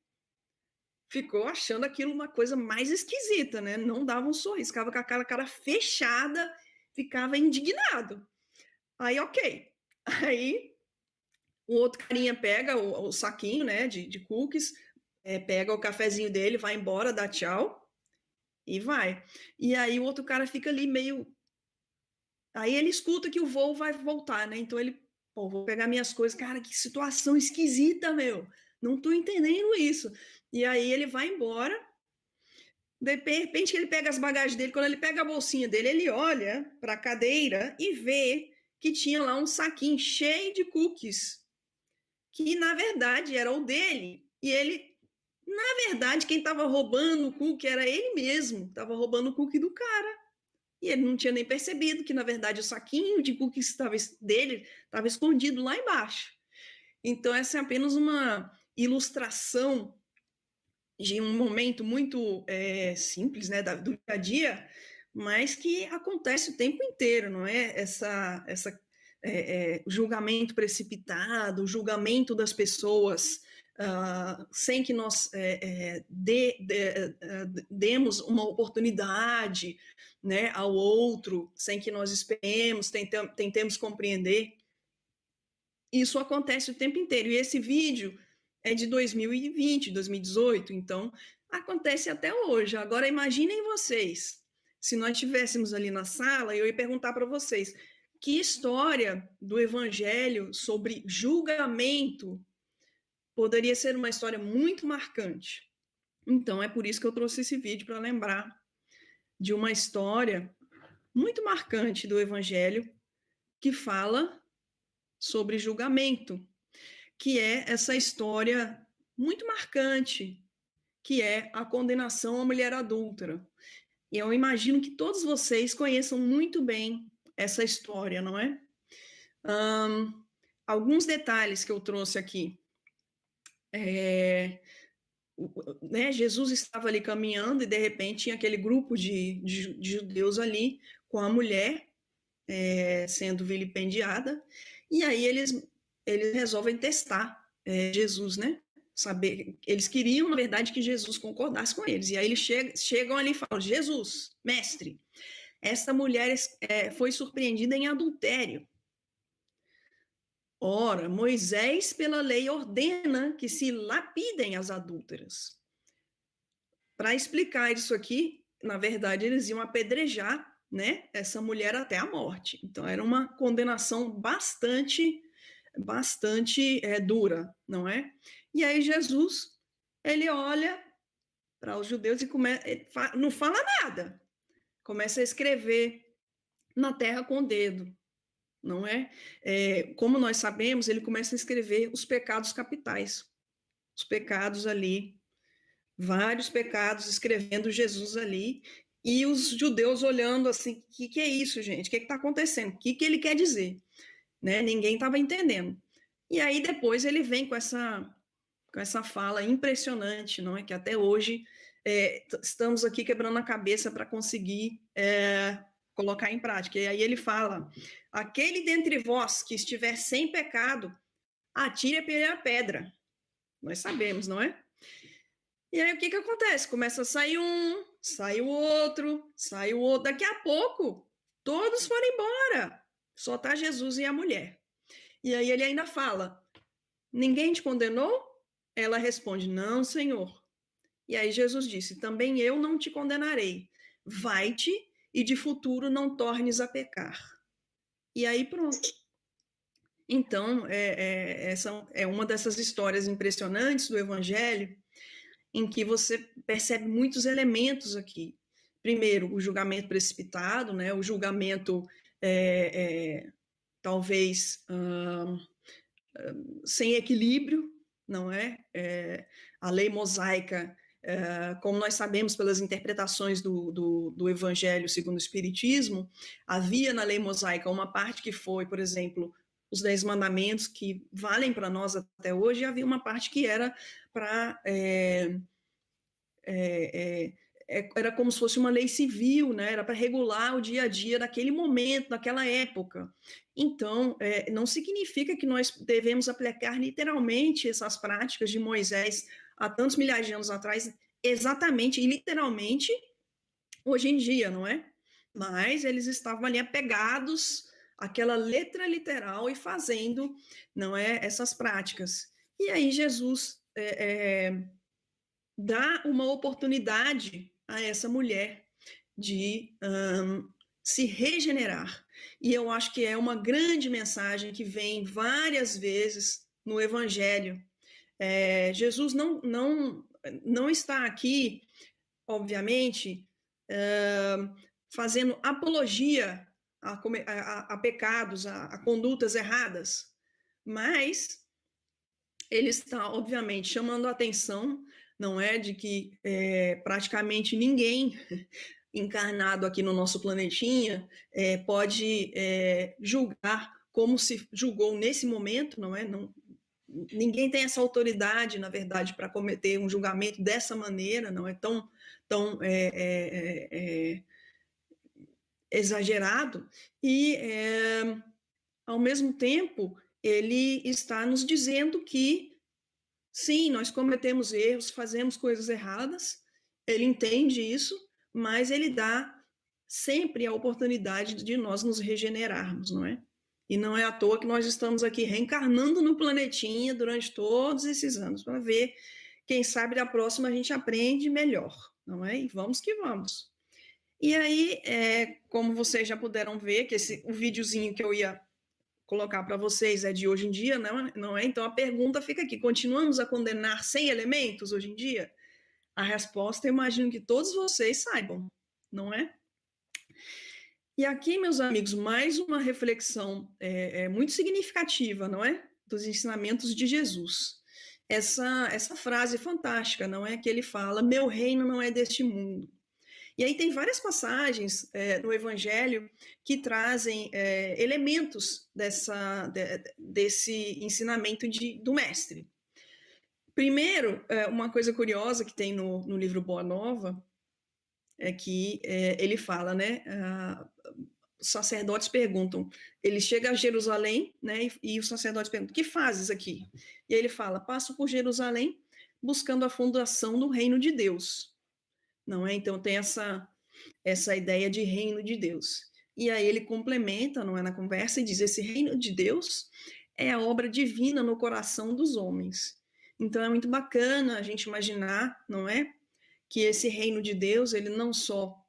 ficou achando aquilo uma coisa mais esquisita, né? Não dava um sorriso, ficava com aquela cara fechada, ficava indignado. Aí, ok. Aí o outro carinha pega o saquinho, né, de cookies, pega o cafezinho dele, vai embora, dá tchau e vai. E aí o outro cara fica ali meio... Aí ele escuta que o voo vai voltar, né? Então ele, pô, vou pegar minhas coisas. Cara, que situação esquisita, meu. Não tô entendendo isso. E aí ele vai embora. De repente ele pega as bagagens dele. Quando ele pega a bolsinha dele, ele olha para a cadeira e vê que tinha lá um saquinho cheio de cookies, que na verdade era o dele. E ele, na verdade, quem estava roubando o cookie era ele mesmo. Estava roubando o cookie do cara. E ele não tinha nem percebido que, na verdade, o saquinho de cookies dele estava escondido lá embaixo. Então, essa é apenas uma ilustração de um momento muito simples, né, do dia a dia, mas que acontece o tempo inteiro, não é? Julgamento precipitado, julgamento das pessoas sem que nós demos uma oportunidade, né, ao outro, sem que nós esperemos, tentemos compreender. Isso acontece o tempo inteiro. E esse vídeo é de 2020, 2018, então acontece até hoje. Agora imaginem vocês, se nós estivéssemos ali na sala, eu ia perguntar para vocês, que história do evangelho sobre julgamento poderia ser uma história muito marcante. Então é por isso que eu trouxe esse vídeo, para lembrar de uma história muito marcante do evangelho que fala sobre julgamento, que é essa história muito marcante, que é a condenação à mulher adúltera. E eu imagino que todos vocês conheçam muito bem essa história, não é? Alguns detalhes que eu trouxe aqui. Né, Jesus estava ali caminhando e, de repente, tinha aquele grupo de judeus ali com a mulher sendo vilipendiada, e aí eles resolvem testar Jesus, né? Eles queriam, na verdade, que Jesus concordasse com eles. E aí eles chegam ali e falam: Jesus, mestre, esta mulher foi surpreendida em adultério. Ora, Moisés, pela lei, ordena que se lapidem as adúlteras. Para explicar isso aqui, na verdade, eles iam apedrejar, né, essa mulher até a morte. Então, era uma condenação bastante dura, não é? E aí Jesus, ele olha para os judeus e não fala nada. Começa a escrever na terra com o dedo, não é? Como nós sabemos, ele começa a escrever os pecados capitais. Os pecados ali, vários pecados, escrevendo Jesus ali, e os judeus olhando assim: o que é isso, gente? O que está acontecendo? O que ele quer dizer? Né? Ninguém estava entendendo. E aí depois ele vem com essa fala impressionante, não é? Que até hoje estamos aqui quebrando a cabeça para conseguir colocar em prática. E aí ele fala: aquele dentre vós que estiver sem pecado, atire a primeira pedra. Nós sabemos, não é? E aí o que acontece? Começa a sair um, sai o outro, sai o outro. Daqui a pouco, todos foram embora. Só está Jesus e a mulher. E aí ele ainda fala: ninguém te condenou? Ela responde: não, Senhor. E aí Jesus disse: também eu não te condenarei. Vai-te e de futuro não tornes a pecar. E aí pronto. Então, essa é uma dessas histórias impressionantes do Evangelho, em que você percebe muitos elementos aqui. Primeiro, o julgamento precipitado, né? O julgamento talvez sem equilíbrio, não é? A lei mosaica Como nós sabemos pelas interpretações do Evangelho segundo o Espiritismo, havia na lei mosaica uma parte que foi, por exemplo, os 10 mandamentos que valem para nós até hoje, e havia uma parte que era para... era como se fosse uma lei civil, né? Era para regular o dia a dia daquele momento, daquela época. Então, não significa que nós devemos aplicar literalmente essas práticas de Moisés há tantos milhares de anos atrás, exatamente e literalmente hoje em dia, não é? Mas eles estavam ali apegados àquela letra literal e fazendo, não é, essas práticas. E aí Jesus dá uma oportunidade a essa mulher de se regenerar. E eu acho que é uma grande mensagem que vem várias vezes no Evangelho. Jesus não está aqui, obviamente, fazendo apologia a pecados, a condutas erradas, mas ele está, obviamente, chamando a atenção, não é, de que praticamente ninguém encarnado aqui no nosso planetinha pode julgar como se julgou nesse momento, não é? Ninguém tem essa autoridade, na verdade, para cometer um julgamento dessa maneira, não é tão exagerado, e ao mesmo tempo ele está nos dizendo que sim, nós cometemos erros, fazemos coisas erradas, ele entende isso, mas ele dá sempre a oportunidade de nós nos regenerarmos, não é? E não é à toa que nós estamos aqui reencarnando no planetinha durante todos esses anos, para ver, quem sabe da próxima a gente aprende melhor, não é? E vamos que vamos. E aí, como vocês já puderam ver, que o videozinho que eu ia colocar para vocês é de hoje em dia, não é? Então a pergunta fica aqui: continuamos a condenar sem elementos hoje em dia? A resposta eu imagino que todos vocês saibam, não é? E aqui, meus amigos, mais uma reflexão muito significativa, não é? Dos ensinamentos de Jesus. Essa frase fantástica, não é? Que ele fala: meu reino não é deste mundo. E aí tem várias passagens no Evangelho que trazem elementos desse ensinamento do Mestre. Primeiro, uma coisa curiosa que tem no livro Boa Nova é que ele fala, né? Os sacerdotes perguntam, ele chega a Jerusalém, né? E os sacerdotes perguntam: o que fazes aqui? E aí ele fala: passo por Jerusalém buscando a fundação do reino de Deus. Não é? Então tem essa ideia de reino de Deus. E aí ele complementa, não é, na conversa, e diz: esse reino de Deus é a obra divina no coração dos homens. Então é muito bacana a gente imaginar, não é, que esse reino de Deus, ele não só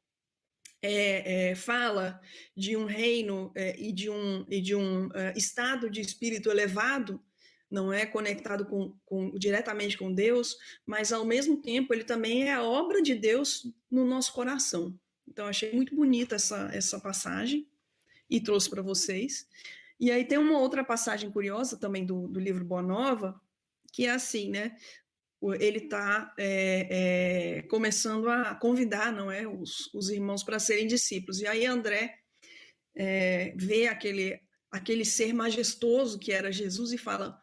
fala de um reino e de um estado de espírito elevado, não é, conectado diretamente com Deus, mas ao mesmo tempo ele também é a obra de Deus no nosso coração. Então achei muito bonita essa passagem e trouxe para vocês. E aí tem uma outra passagem curiosa também do livro Boa Nova, que é assim, né? Ele está começando a convidar, não é, os irmãos para serem discípulos. E aí André vê aquele ser majestoso que era Jesus e fala: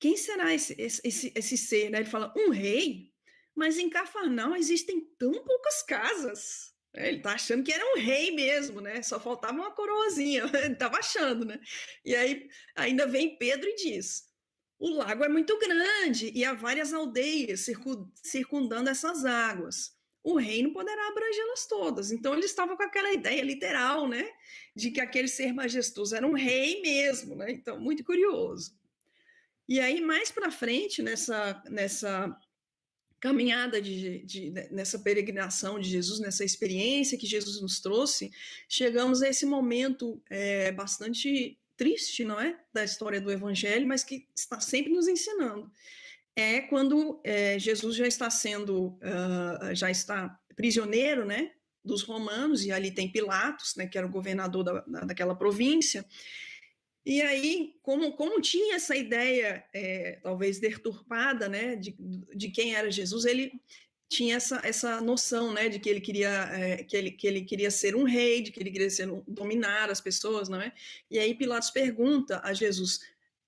quem será esse ser? Né? Ele fala: um rei? Mas em Cafarnaum existem tão poucas casas. Ele está achando que era um rei mesmo, né? Só faltava uma coroazinha. Ele estava achando, né? E aí ainda vem Pedro e diz: o lago é muito grande e há várias aldeias circundando essas águas. O reino poderá abrangê-las todas. Então eles estavam com aquela ideia literal, né? De que aquele ser majestoso era um rei mesmo, né? Então, muito curioso. E aí, mais para frente, nessa caminhada, nessa peregrinação de Jesus, nessa experiência que Jesus nos trouxe, chegamos a esse momento bastante triste, não é? Da história do Evangelho, mas que está sempre nos ensinando. É quando Jesus já está prisioneiro, né? Dos romanos, e ali tem Pilatos, né? Que era o governador daquela província. E aí, como tinha essa ideia, talvez deturpada, né, de quem era Jesus, ele tinha essa noção, né, de que ele queria ser um rei, de que ele queria dominar as pessoas, não é? E aí Pilatos pergunta a Jesus: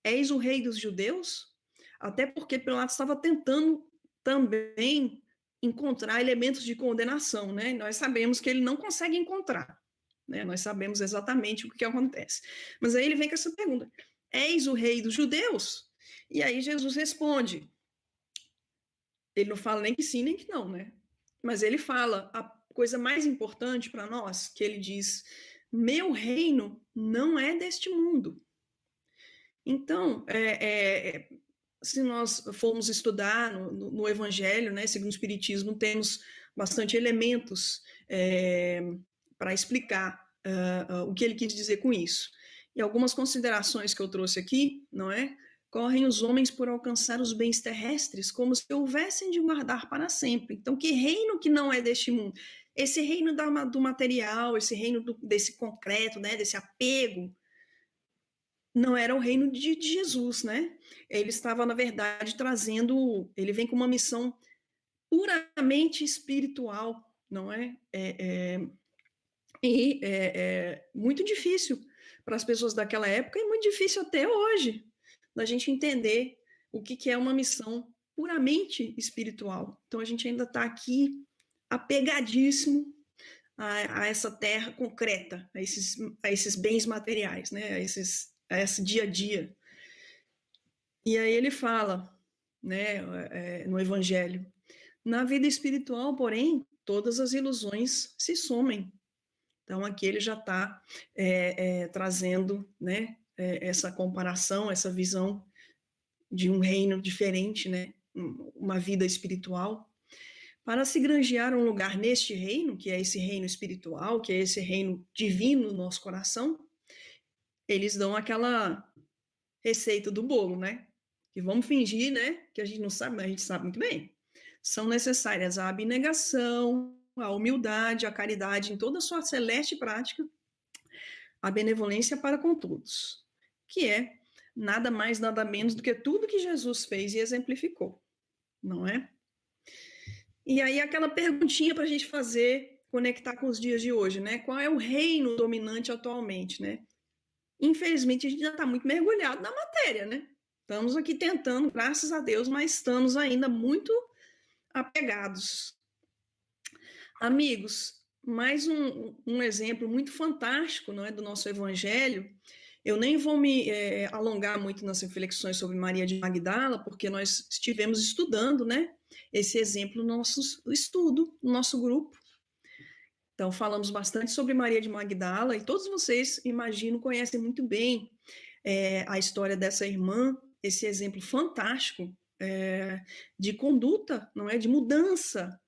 és o rei dos judeus? Até porque Pilatos estava tentando também encontrar elementos de condenação, né? Nós sabemos que ele não consegue encontrar, né? Nós sabemos exatamente o que acontece. Mas aí ele vem com essa pergunta: és o rei dos judeus? E aí Jesus responde. Ele não fala nem que sim, nem que não, né? Mas ele fala a coisa mais importante para nós, que ele diz: meu reino não é deste mundo. Então, se nós formos estudar no Evangelho, né, segundo o Espiritismo, temos bastante elementos para explicar o que ele quis dizer com isso. E algumas considerações que eu trouxe aqui, não é? Correm os homens por alcançar os bens terrestres como se houvessem de guardar para sempre. Então, que reino que não é deste mundo? Esse reino do material, esse reino desse concreto, né, desse apego, não era o reino de Jesus, né? Ele estava, na verdade, ele vem com uma missão puramente espiritual, não é? Muito difícil para as pessoas daquela época e muito difícil até hoje da gente entender o que é uma missão puramente espiritual. Então a gente ainda está aqui apegadíssimo a essa terra concreta, a esses bens materiais, né? A esse dia a dia. E aí ele fala, né, no Evangelho: na vida espiritual, porém, todas as ilusões se somem. Então, aqui ele já está trazendo, né, essa comparação, essa visão de um reino diferente, né, uma vida espiritual. Para se granjear um lugar neste reino, que é esse reino espiritual, que é esse reino divino no nosso coração, eles dão aquela receita do bolo, né? Que vamos fingir, né, que a gente não sabe, mas a gente sabe muito bem. São necessárias a abnegação, a humildade, a caridade em toda a sua celeste prática, a benevolência para com todos, que é nada mais, nada menos do que tudo que Jesus fez e exemplificou, não é? E aí aquela perguntinha para a gente fazer, conectar com os dias de hoje, né? Qual é o reino dominante atualmente, né? Infelizmente, a gente já está muito mergulhado na matéria, né? Estamos aqui tentando, graças a Deus, mas estamos ainda muito apegados. Amigos, mais um exemplo muito fantástico, não é, do nosso Evangelho. Eu nem vou me alongar muito nas reflexões sobre Maria de Magdala, porque nós estivemos estudando, né, esse exemplo no nosso estudo, no nosso grupo. Então, falamos bastante sobre Maria de Magdala, e todos vocês, imagino, conhecem muito bem a história dessa irmã, esse exemplo fantástico de conduta, não é, de mudança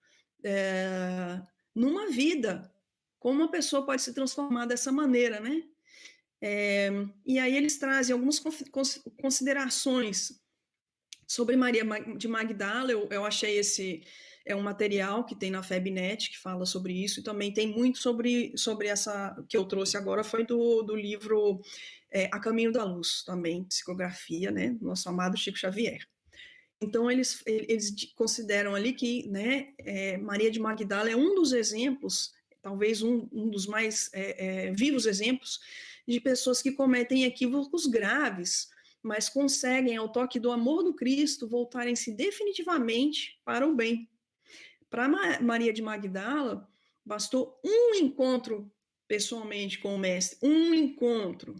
numa vida. Como uma pessoa pode se transformar dessa maneira, né? E aí eles trazem algumas considerações sobre Maria de Magdala. Eu achei um material que tem na FebNet que fala sobre isso, e também tem muito sobre essa que eu trouxe agora, foi do livro A Caminho da Luz, também, psicografia, né, nosso amado Chico Xavier. Então, eles consideram ali que, né, Maria de Magdala é um dos exemplos, talvez um dos mais vivos exemplos, de pessoas que cometem equívocos graves, mas conseguem, ao toque do amor do Cristo, voltarem-se definitivamente para o bem. Para Maria de Magdala, bastou um encontro pessoalmente com o Mestre, um encontro.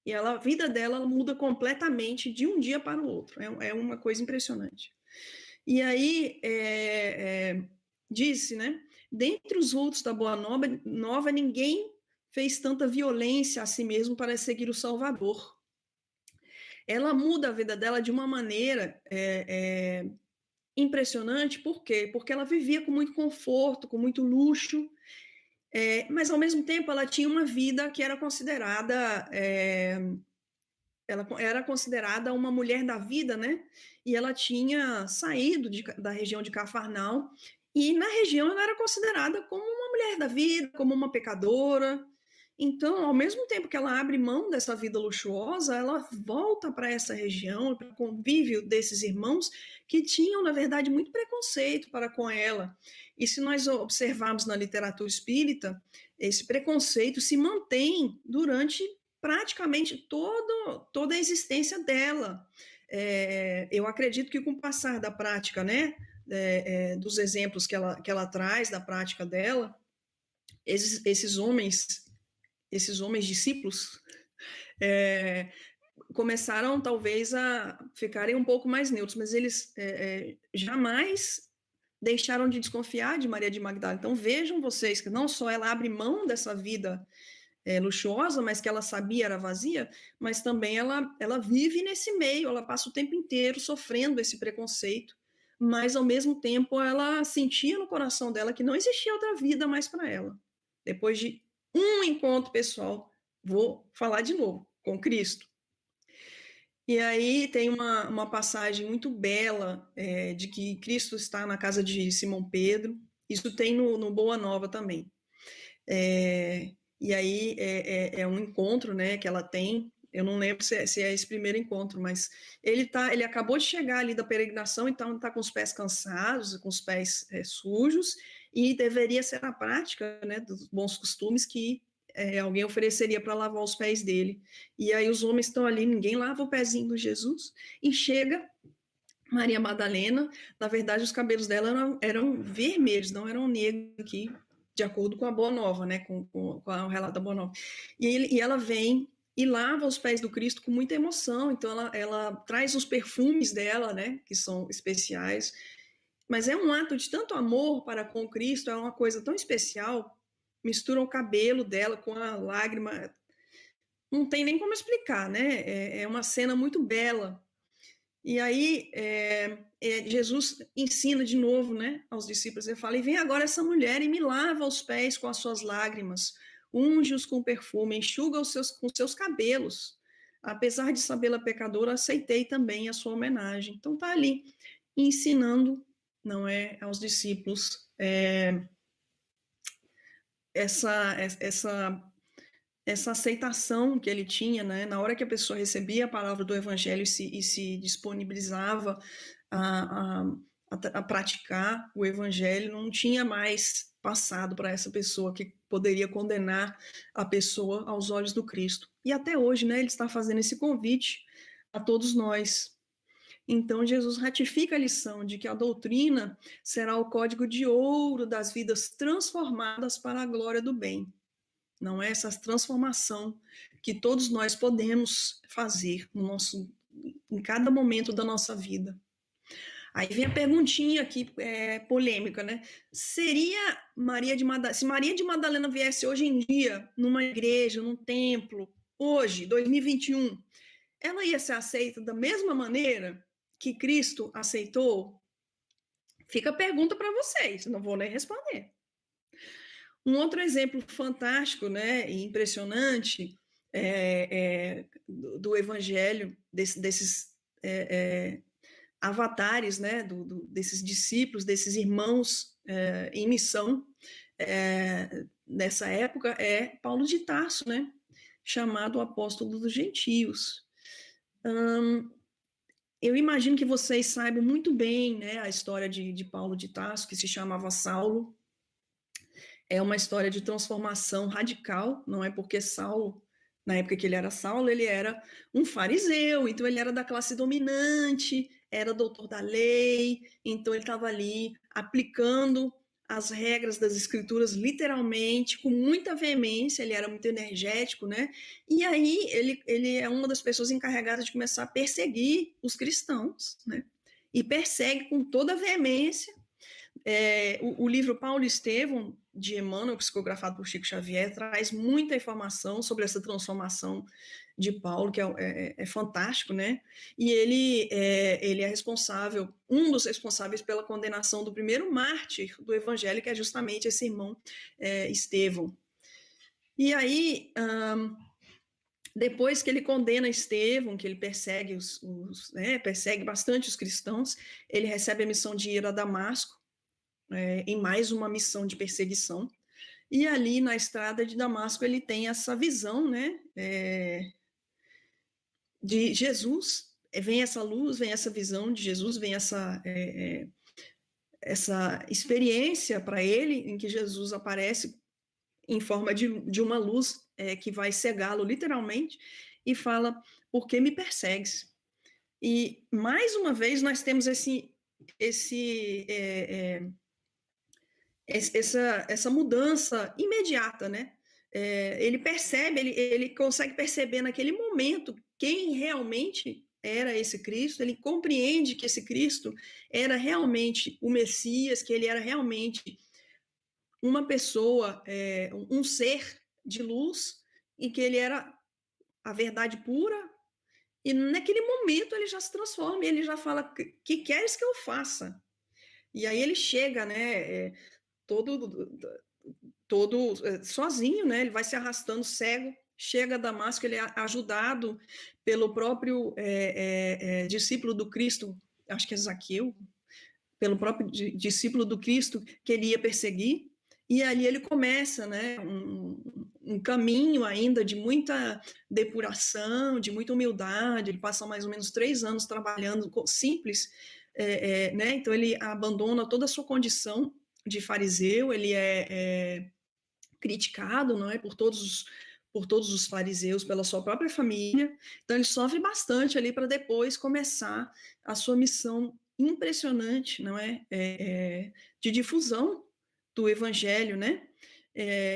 E a vida dela muda completamente de um dia para o outro. É uma coisa impressionante. E aí, disse, né? Dentre os vultos da Boa Nova, ninguém fez tanta violência a si mesmo para seguir o Salvador. Ela muda a vida dela de uma maneira impressionante. Por quê? Porque ela vivia com muito conforto, com muito luxo, mas ao mesmo tempo ela tinha uma vida que era considerada uma mulher da vida, né? E ela tinha saído da região de Cafarnaum, e na região ela era considerada como uma mulher da vida, como uma pecadora. Então, ao mesmo tempo que ela abre mão dessa vida luxuosa, ela volta para essa região, para o convívio desses irmãos que tinham, na verdade, muito preconceito para com ela. E se nós observarmos na literatura espírita, esse preconceito se mantém durante praticamente toda a existência dela. Eu acredito que com o passar da prática, né, dos exemplos que ela traz da prática dela, esses homens discípulos começaram talvez a ficarem um pouco mais neutros, mas eles jamais deixaram de desconfiar de Maria de Magdala. Então vejam vocês que não só ela abre mão dessa vida luxuosa, mas que ela sabia era vazia, mas também ela vive nesse meio, ela passa o tempo inteiro sofrendo esse preconceito, mas ao mesmo tempo ela sentia no coração dela que não existia outra vida mais para ela. Depois de um encontro pessoal, vou falar de novo, com Cristo. E aí tem uma passagem muito bela de que Cristo está na casa de Simão Pedro. Isso tem no Boa Nova também. E aí é um encontro, né, que ela tem. Eu não lembro se é esse primeiro encontro, mas ele acabou de chegar ali da peregrinação, então está com os pés cansados, com os pés sujos, e deveria ser a prática, né, dos bons costumes que alguém ofereceria para lavar os pés dele. E aí os homens estão ali, ninguém lava o pezinho do Jesus, e chega Maria Madalena. Na verdade, os cabelos dela eram vermelhos, não eram negros aqui, de acordo com a Boa Nova, né, com o relato da Boa Nova. E ela vem e lava os pés do Cristo com muita emoção, então ela traz os perfumes dela, né, que são especiais, mas é um ato de tanto amor para com Cristo, é uma coisa tão especial, mistura o cabelo dela com a lágrima, não tem nem como explicar, né, é uma cena muito bela. E aí Jesus ensina de novo, né, aos discípulos, ele fala, e vem agora essa mulher e me lava os pés com as suas lágrimas, unge-os com perfume, enxuga-os com seus cabelos. Apesar de sabê-la pecadora, aceitei também a sua homenagem. Então está ali ensinando, não é, aos discípulos essa aceitação que ele tinha, né? Na hora que a pessoa recebia a palavra do evangelho e se disponibilizava a praticar o evangelho, não tinha mais passado para essa pessoa que poderia condenar a pessoa aos olhos do Cristo. E até hoje, né, ele está fazendo esse convite a todos nós. Então, Jesus ratifica a lição de que a doutrina será o código de ouro das vidas transformadas para a glória do bem. Não é essa transformação que todos nós podemos fazer em cada momento da nossa vida. Aí vem a perguntinha aqui, polêmica, né? Seria Maria de Madalena, se Maria de Madalena viesse hoje em dia, numa igreja, num templo, hoje, 2021, ela ia ser aceita da mesma maneira que Cristo aceitou? Fica a pergunta para vocês, não vou nem responder. Um outro exemplo fantástico, né, e impressionante do evangelho, desses avatares, né, desses discípulos, desses irmãos em missão nessa época, é Paulo de Tarso, né, chamado o apóstolo dos gentios. Eu imagino que vocês saibam muito bem, né, a história de Paulo de Tarso, que se chamava Saulo. É uma história de transformação radical, não é porque Saulo, na época que ele era Saulo, ele era um fariseu, então ele era da classe dominante, era doutor da lei, então ele estava ali aplicando as regras das escrituras literalmente, com muita veemência, ele era muito energético, né? E aí ele é uma das pessoas encarregadas de começar a perseguir os cristãos, né? E persegue com toda a veemência. O livro Paulo e Estevão, de Emmanuel, psicografado por Chico Xavier, traz muita informação sobre essa transformação de Paulo, que é fantástico, né? E ele é responsável, um dos responsáveis pela condenação do primeiro mártir do Evangelho, que é justamente esse irmão Estevão. E aí, depois que ele condena Estevão, que ele persegue persegue bastante os cristãos, ele recebe a missão de ir a Damasco, em mais uma missão de perseguição. E ali na estrada de Damasco ele tem essa visão, né, de Jesus. Vem essa luz, vem essa visão de Jesus, vem essa experiência para ele, em que Jesus aparece em forma de uma luz que vai cegá-lo literalmente, e fala: por que me persegues? E mais uma vez nós temos essa mudança imediata, né? Ele percebe, ele consegue perceber naquele momento quem realmente era esse Cristo, ele compreende que esse Cristo era realmente o Messias, que ele era realmente uma pessoa, um ser de luz, e que ele era a verdade pura, e naquele momento ele já se transforma, ele já fala: que queres que eu faça? E aí ele chega, né, todo sozinho, né? Ele vai se arrastando cego, chega a Damasco, ele é ajudado pelo próprio discípulo do Cristo, acho que é Zaqueu, pelo próprio discípulo do Cristo que ele ia perseguir, e ali ele começa, né, um caminho ainda de muita depuração, de muita humildade. Ele passa mais ou menos 3 anos trabalhando simples, né? Então ele abandona toda a sua condição de fariseu, ele é criticado, não é, por todos os fariseus, pela sua própria família. Então ele sofre bastante ali para depois começar a sua missão impressionante, não é, de difusão do evangelho, né?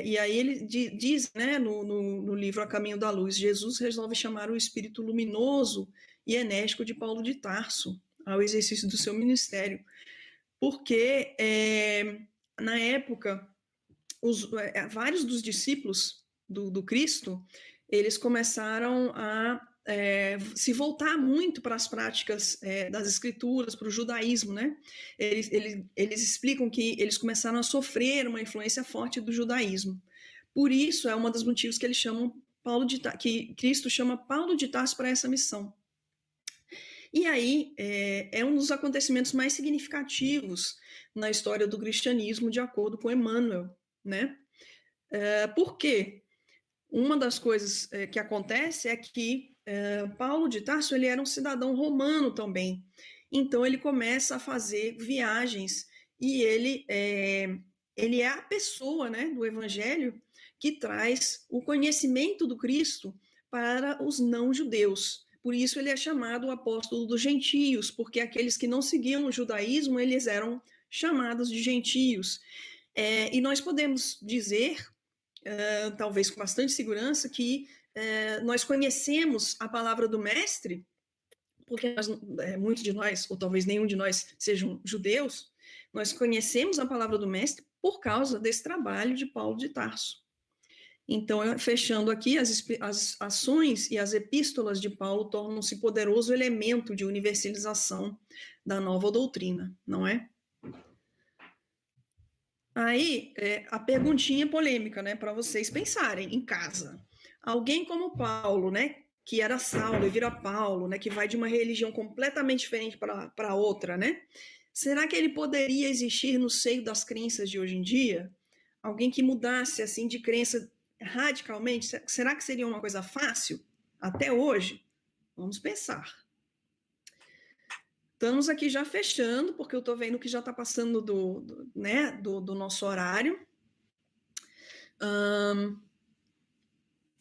E aí ele diz, né, no livro A Caminho da Luz, Jesus resolve chamar o espírito luminoso e enérgico de Paulo de Tarso ao exercício do seu ministério, porque na época vários dos discípulos do Cristo, eles começaram a se voltar muito para as práticas das escrituras, para o judaísmo, né? Eles explicam que eles começaram a sofrer uma influência forte do judaísmo. Por isso, é um dos motivos que eles chamam que Cristo chama Paulo de Tarso para essa missão. E aí é um dos acontecimentos mais significativos na história do cristianismo, de acordo com Emmanuel, né? Por quê? Uma das coisas que acontece é que Paulo de Tarso ele era um cidadão romano também. Então ele começa a fazer viagens e ele é a pessoa, né, do evangelho que traz o conhecimento do Cristo para os não-judeus. Por isso ele é chamado o apóstolo dos gentios, porque aqueles que não seguiam o judaísmo, eles eram chamados de gentios. E nós podemos dizer, talvez com bastante segurança, que nós conhecemos a palavra do Mestre, porque muitos de nós, ou talvez nenhum de nós, sejam judeus. Nós conhecemos a palavra do Mestre por causa desse trabalho de Paulo de Tarso. Então, fechando aqui, as ações e as epístolas de Paulo tornam-se poderoso elemento de universalização da nova doutrina, não é? Aí, a perguntinha polêmica, né, para vocês pensarem em casa. Alguém como Paulo, né, que era Saulo e vira Paulo, né, que vai de uma religião completamente diferente para outra, né? Será que ele poderia existir no seio das crenças de hoje em dia? Alguém que mudasse assim de crença radicalmente? Será que seria uma coisa fácil até hoje? Vamos pensar. Estamos aqui já fechando, porque eu estou vendo que já está passando do nosso horário.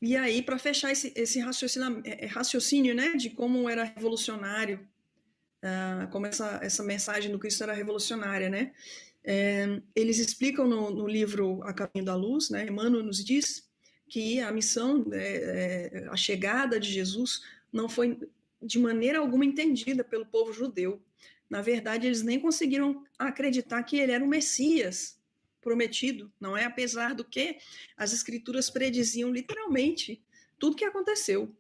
E aí, para fechar esse raciocínio, né, de como era revolucionário, como essa mensagem do Cristo era revolucionária, né? Eles explicam no livro A Caminho da Luz, né? Emmanuel nos diz que a missão, a chegada de Jesus não foi de maneira alguma entendida pelo povo judeu. Na verdade, eles nem conseguiram acreditar que ele era o Messias prometido, não é? Apesar do que as escrituras prediziam literalmente tudo que aconteceu.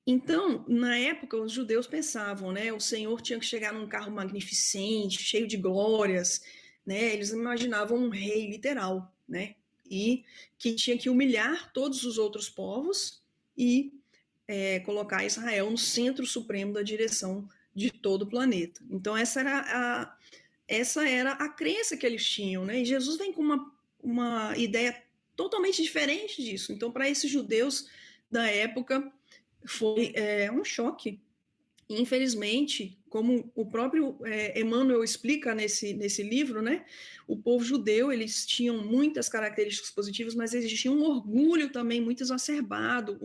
Então, na época, os judeus pensavam, né? O Senhor tinha que chegar num carro magnificente, cheio de glórias, né? Eles imaginavam um rei literal, né? E que tinha que humilhar todos os outros povos e colocar Israel no centro supremo da direção de todo o planeta. Então, essa era a crença que eles tinham, né? E Jesus vem com uma ideia totalmente diferente disso. Então, para esses judeus da época, foi um choque. Infelizmente, como o próprio Emmanuel explica nesse livro, né, o povo judeu, eles tinham muitas características positivas, mas eles tinham um orgulho também muito exacerbado,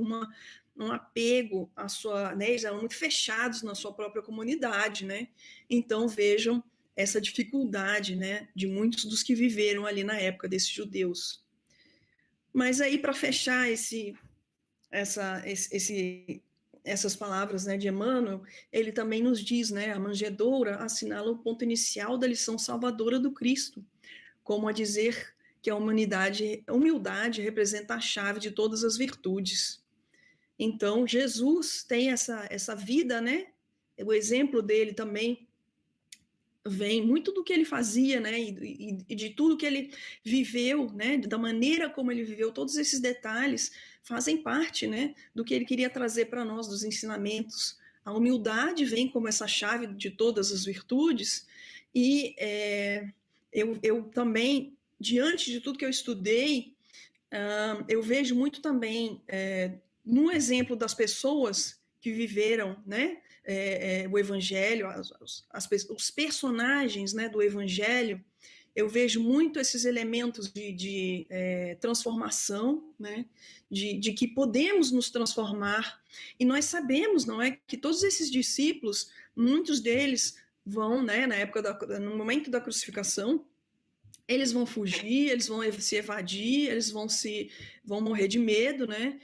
um apego à sua, né, eles eram muito fechados na sua própria comunidade, né? Então vejam essa dificuldade, né, de muitos dos que viveram ali na época desses judeus. Mas aí, para fechar essas palavras, né, de Emmanuel, ele também nos diz, né, a manjedoura assinala o ponto inicial da lição salvadora do Cristo, como a dizer que a humildade representa a chave de todas as virtudes. Então, Jesus tem essa vida, né, o exemplo dele também vem muito do que ele fazia, né, e de tudo que ele viveu, né, da maneira como ele viveu, todos esses detalhes fazem parte, né, do que ele queria trazer para nós, dos ensinamentos. A humildade vem como essa chave de todas as virtudes, e eu também, diante de tudo que eu estudei, eu vejo muito também no exemplo das pessoas que viveram, né, o Evangelho, os personagens, né, do Evangelho, eu vejo muito esses elementos de transformação, né, de que podemos nos transformar, e nós sabemos, não é, que todos esses discípulos, muitos deles vão, né, no momento da crucificação, eles vão fugir, eles vão se evadir, eles vão morrer de medo, né?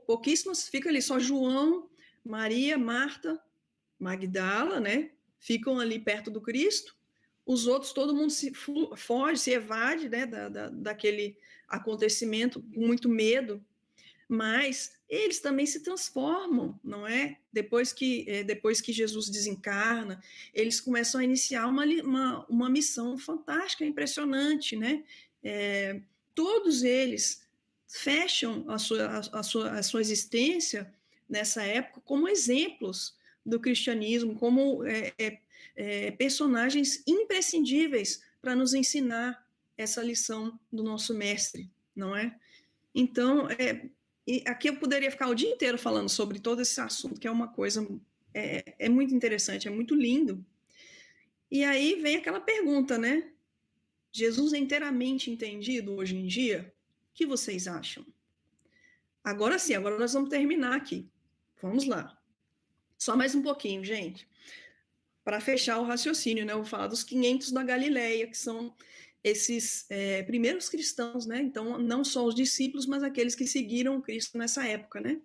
Pouquíssimos, fica ali só João, Maria, Marta, Magdala, né? Ficam ali perto do Cristo. Os outros, todo mundo foge, se evade, né? Daquele acontecimento com muito medo. Mas eles também se transformam, não é? Depois que Jesus desencarna, eles começam a iniciar uma missão fantástica, impressionante, né? Todos eles fecham a sua existência nessa época como exemplos do cristianismo, como personagens imprescindíveis para nos ensinar essa lição do nosso mestre, não é? Então, e aqui eu poderia ficar o dia inteiro falando sobre todo esse assunto, que é uma coisa muito interessante, é muito lindo. E aí vem aquela pergunta, né? Jesus é inteiramente entendido hoje em dia? O que vocês acham? Agora sim, agora nós vamos terminar aqui. Vamos lá. Só mais um pouquinho, gente. Para fechar o raciocínio, né? Eu vou falar dos 500 da Galileia, que são esses primeiros cristãos, né? Então, não só os discípulos, mas aqueles que seguiram Cristo nessa época, né?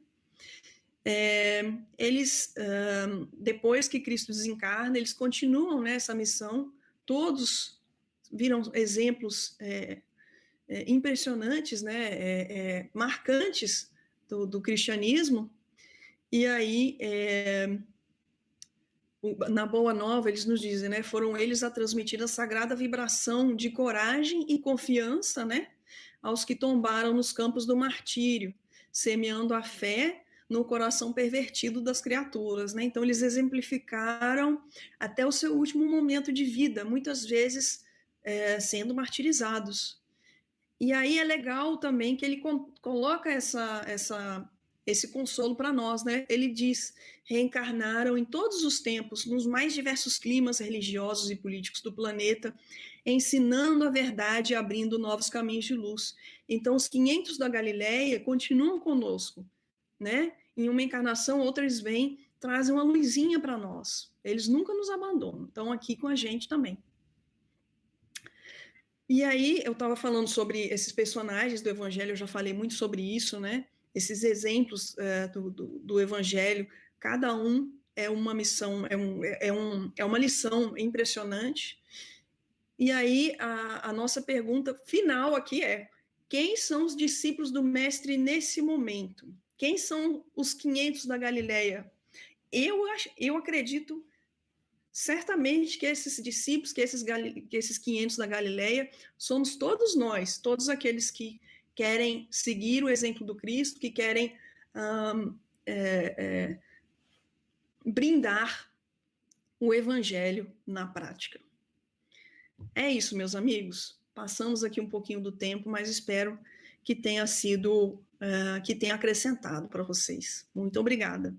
Eles, depois que Cristo desencarna, eles continuam nessa missão. Todos viram exemplos impressionantes, né? Marcantes do cristianismo. E aí, na Boa Nova, eles nos dizem, né? Foram eles a transmitir a sagrada vibração de coragem e confiança, né? Aos que tombaram nos campos do martírio, semeando a fé no coração pervertido das criaturas, né? Então, eles exemplificaram até o seu último momento de vida, muitas vezes sendo martirizados. E aí é legal também que ele coloca esse consolo para nós, né? Ele diz: reencarnaram em todos os tempos, nos mais diversos climas religiosos e políticos do planeta, ensinando a verdade e abrindo novos caminhos de luz. Então, os 500 da Galileia continuam conosco, né? Em uma encarnação, outros vêm, trazem uma luzinha para nós. Eles nunca nos abandonam, estão aqui com a gente também. E aí, eu estava falando sobre esses personagens do Evangelho, eu já falei muito sobre isso, né? Esses exemplos do Evangelho, cada um é uma missão, é uma lição impressionante. E aí, a nossa pergunta final aqui é: quem são os discípulos do Mestre nesse momento? Quem são os 500 da Galileia? Eu acredito certamente que esses discípulos, que esses 500 da Galileia, somos todos nós, todos aqueles que querem seguir o exemplo do Cristo, que querem brindar o Evangelho na prática. É isso, meus amigos. Passamos aqui um pouquinho do tempo, mas espero que tenha sido, que tenha acrescentado para vocês. Muito obrigada.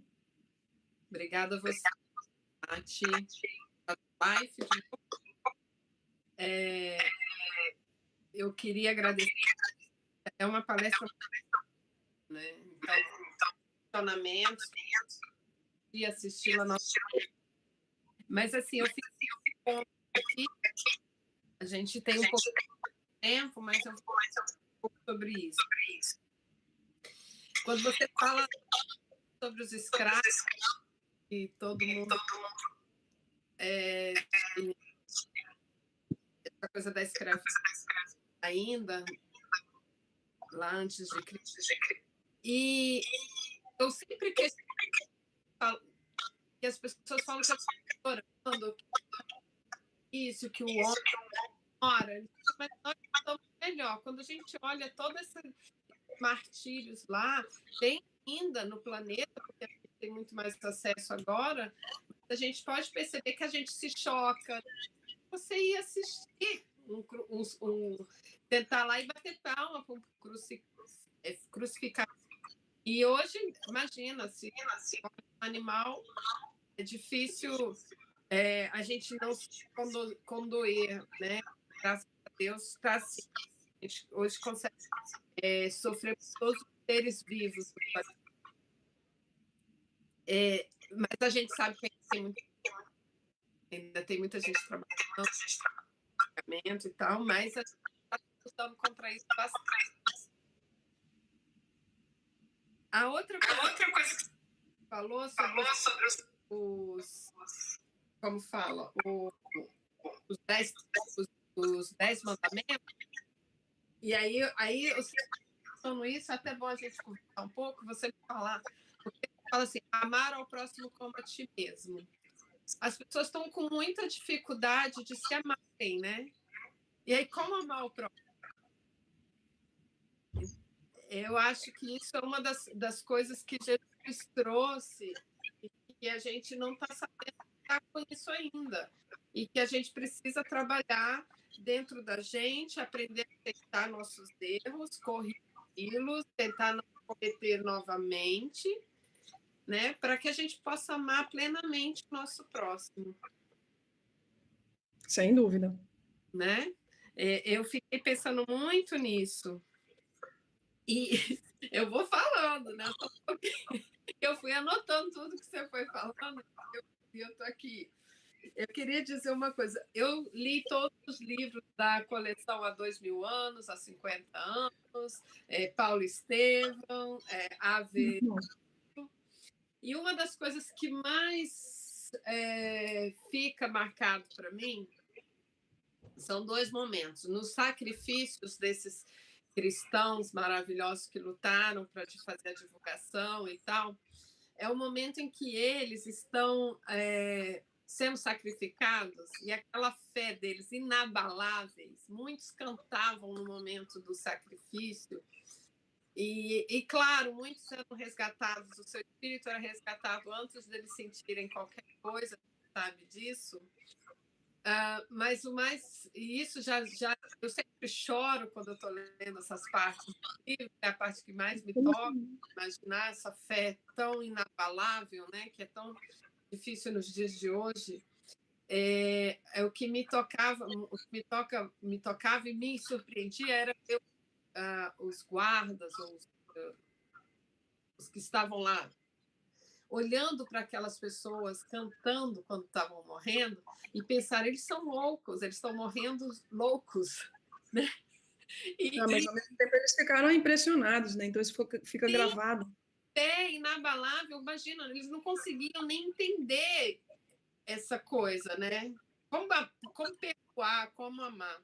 Obrigada a você, Tati. Life, eu queria agradecer. É uma palestra, né? Então, funcionamentos e assisti-la. Mas, assim, eu fiz aqui. A gente tem um pouco de tempo, mas eu vou falar um pouco sobre isso. Quando você fala sobre os escravos, e todo mundo essa coisa da escravidão ainda lá antes de Cristo, e eu sempre que as pessoas falam que eu estou orando, isso, que o homem ora, mas nós estamos melhor. Quando a gente olha todos esses martírios lá, tem ainda no planeta, porque a gente tem muito mais acesso agora, a gente pode perceber que a gente se choca. Você ia assistir tentar lá e bater palma para um crucificado. E hoje, imagina, se um animal é difícil a gente não se condoer, né? Graças a Deus, está assim. A gente hoje consegue sofrer por todos os seres vivos. Mas a gente sabe que ainda tem muita gente trabalhando e tal, mas a gente está lutando contra isso bastante. A outra coisa que você falou sobre os como fala, os 10 mandamentos, e aí eu falando isso, é até bom a gente conversar um pouco, você me falar, porque fala assim, amar ao próximo como a ti mesmo. As pessoas estão com muita dificuldade de se amarem, né? E aí, como amar o próximo? Eu acho que isso é uma das coisas que Jesus trouxe e que a gente não está sabendo lidar com isso ainda. E que a gente precisa trabalhar dentro da gente, aprender a aceitar nossos erros, corrigi-los, tentar não cometer novamente, né? Para que a gente possa amar plenamente o nosso próximo. Sem dúvida. Né? Eu fiquei pensando muito nisso. E eu vou falando, né? Eu fui anotando tudo que você foi falando e eu estou aqui. Eu queria dizer uma coisa. Eu li todos os livros da coleção Há 2000 anos, há 50 anos, Paulo Estevam, Ave. E uma das coisas que mais fica marcado para mim são 2 momentos. Nos sacrifícios desses cristãos maravilhosos que lutaram para te fazer a divulgação e tal, é o momento em que eles estão sendo sacrificados e aquela fé deles inabaláveis. Muitos cantavam no momento do sacrifício e claro, muitos sendo resgatados, o seu espírito era resgatado antes deles sentirem qualquer coisa, sabe disso? Mas isso já eu sempre choro quando eu estou lendo essas partes do livro, é a parte que mais me toca, imaginar essa fé tão inabalável, né, que é tão difícil nos dias de hoje. O que me tocava e me surpreendia era ver os guardas, ou os que estavam lá olhando para aquelas pessoas cantando quando estavam morrendo e pensar, eles são loucos, eles estão morrendo loucos, né? Mas ao mesmo tempo eles ficaram impressionados, né? Então isso fica gravado. É inabalável, imagina, eles não conseguiam nem entender essa coisa, né? Como perdoar, como amar.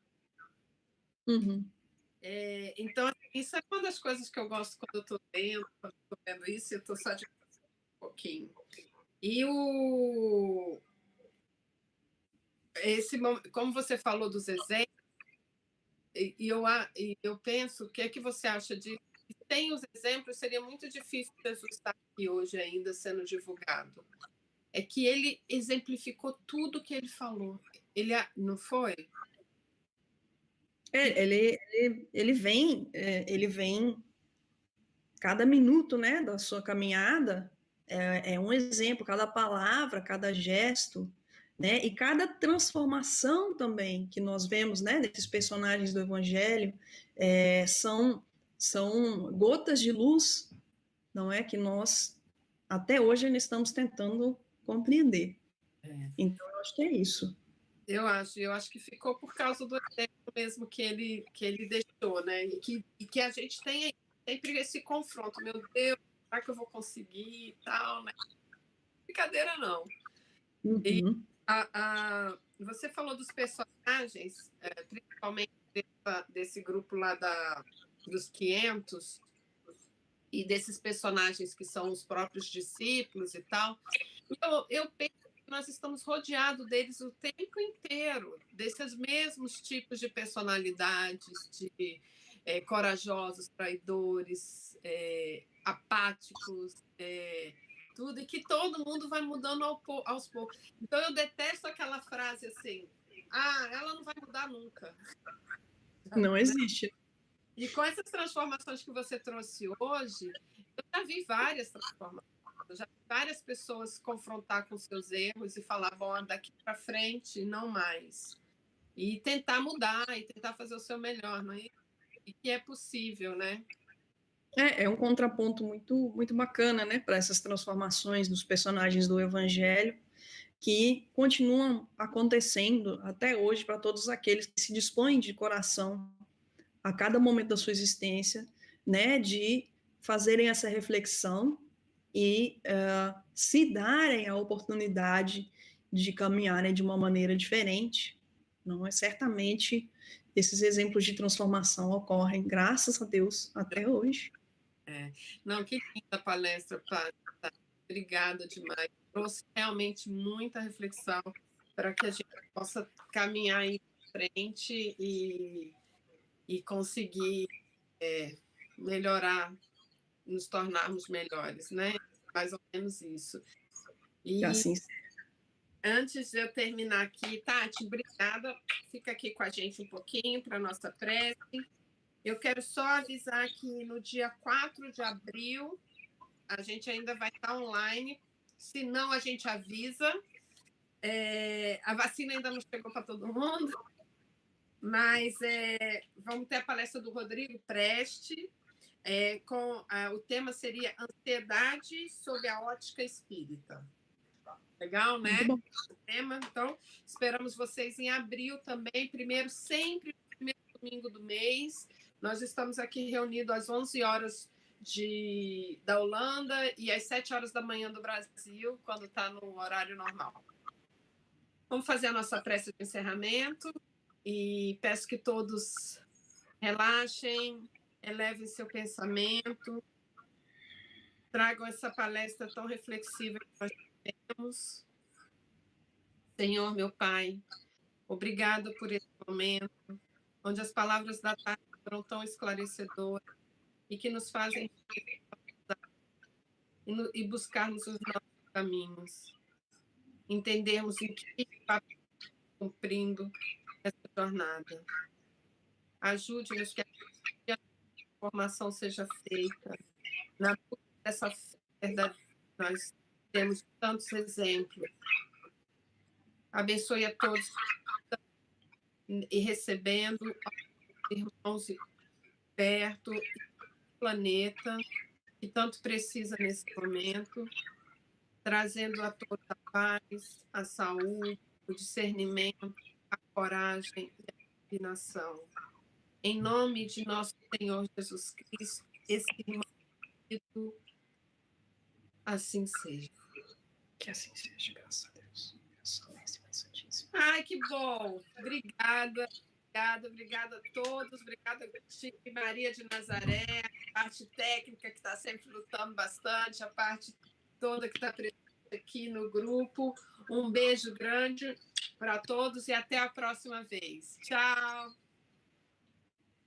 Uhum. Então, isso é uma das coisas que eu gosto quando eu estou vendo isso, eu estou só de um pouquinho. E como você falou dos exemplos, e eu penso, o que é que você acha disso? Sem os exemplos, seria muito difícil Jesus estar aqui hoje ainda sendo divulgado. É que ele exemplificou tudo que ele falou. Ele não foi? Ele vem cada minuto, né, da sua caminhada é um exemplo, cada palavra, cada gesto, né, e cada transformação também que nós vemos, né, desses personagens do Evangelho, são gotas de luz, não é, que nós até hoje ainda estamos tentando compreender. Então, eu acho que é isso. Eu acho que ficou por causa do exemplo mesmo que ele deixou, né? E que a gente tem sempre esse confronto, meu Deus, será que eu vou conseguir e tal, né? Brincadeira não. E você falou dos personagens, principalmente desse grupo lá dos 500 e desses personagens que são os próprios discípulos e tal. Eu penso que nós estamos rodeados deles o tempo inteiro, desses mesmos tipos de personalidades, de corajosos, traidores, apáticos, tudo, e que todo mundo vai mudando aos poucos. Então, eu detesto aquela frase assim, ela não vai mudar nunca. Não existe. E com essas transformações que você trouxe hoje, eu já vi várias transformações. Eu já vi várias pessoas se confrontar com seus erros e falar, bom, daqui para frente, não mais. E tentar mudar, e tentar fazer o seu melhor, não é? E que é possível, né? É um contraponto muito, muito bacana, né, para essas transformações dos personagens do Evangelho, que continuam acontecendo até hoje para todos aqueles que se dispõem de coração a cada momento da sua existência, né, de fazerem essa reflexão e se darem a oportunidade de caminharem de uma maneira diferente. Não é certamente esses exemplos de transformação ocorrem, graças a Deus, até hoje. Não, que linda palestra, Paty. Obrigada demais. Trouxe realmente muita reflexão para que a gente possa caminhar em frente e conseguir melhorar, nos tornarmos melhores, né? Mais ou menos isso. E assim, antes de eu terminar aqui, Tati, obrigada. Fica aqui com a gente um pouquinho para a nossa prece. Eu quero só avisar que no dia 4 de abril a gente ainda vai estar online, se não a gente avisa. A vacina ainda não chegou para todo mundo, mas vamos ter a palestra do Rodrigo Preste, o tema seria Ansiedade sob a ótica espírita. Legal, né? muito bom. O tema. Então, esperamos vocês em abril também, sempre no primeiro domingo do mês. Nós estamos aqui reunidos às 11 horas da Holanda e às 7 horas da manhã do Brasil, quando está no horário normal. Vamos fazer a nossa prece de encerramento e peço que todos relaxem, elevem seu pensamento, tragam essa palestra tão reflexiva que nós temos. Senhor, meu Pai, obrigado por esse momento, onde as palavras da tarde foram tão esclarecedoras e que nos fazem e buscarmos os nossos caminhos, entendermos em que papel cumprindo essa jornada. Ajude-nos que a formação seja feita na busca dessa verdade. Nós temos tantos exemplos. Abençoe a todos e recebendo irmãos perto, planeta que tanto precisa nesse momento, trazendo a todos a paz, a saúde, o discernimento, a coragem e a iluminação. Em nome de nosso Senhor Jesus Cristo, esse irmão, assim seja. Que assim seja, graças a Deus. Ai, que bom! Obrigada a todos, obrigada Chico e Maria de Nazaré, a parte técnica que está sempre lutando bastante, a parte toda que está presente aqui no grupo. Um beijo grande para todos e até a próxima vez. Tchau!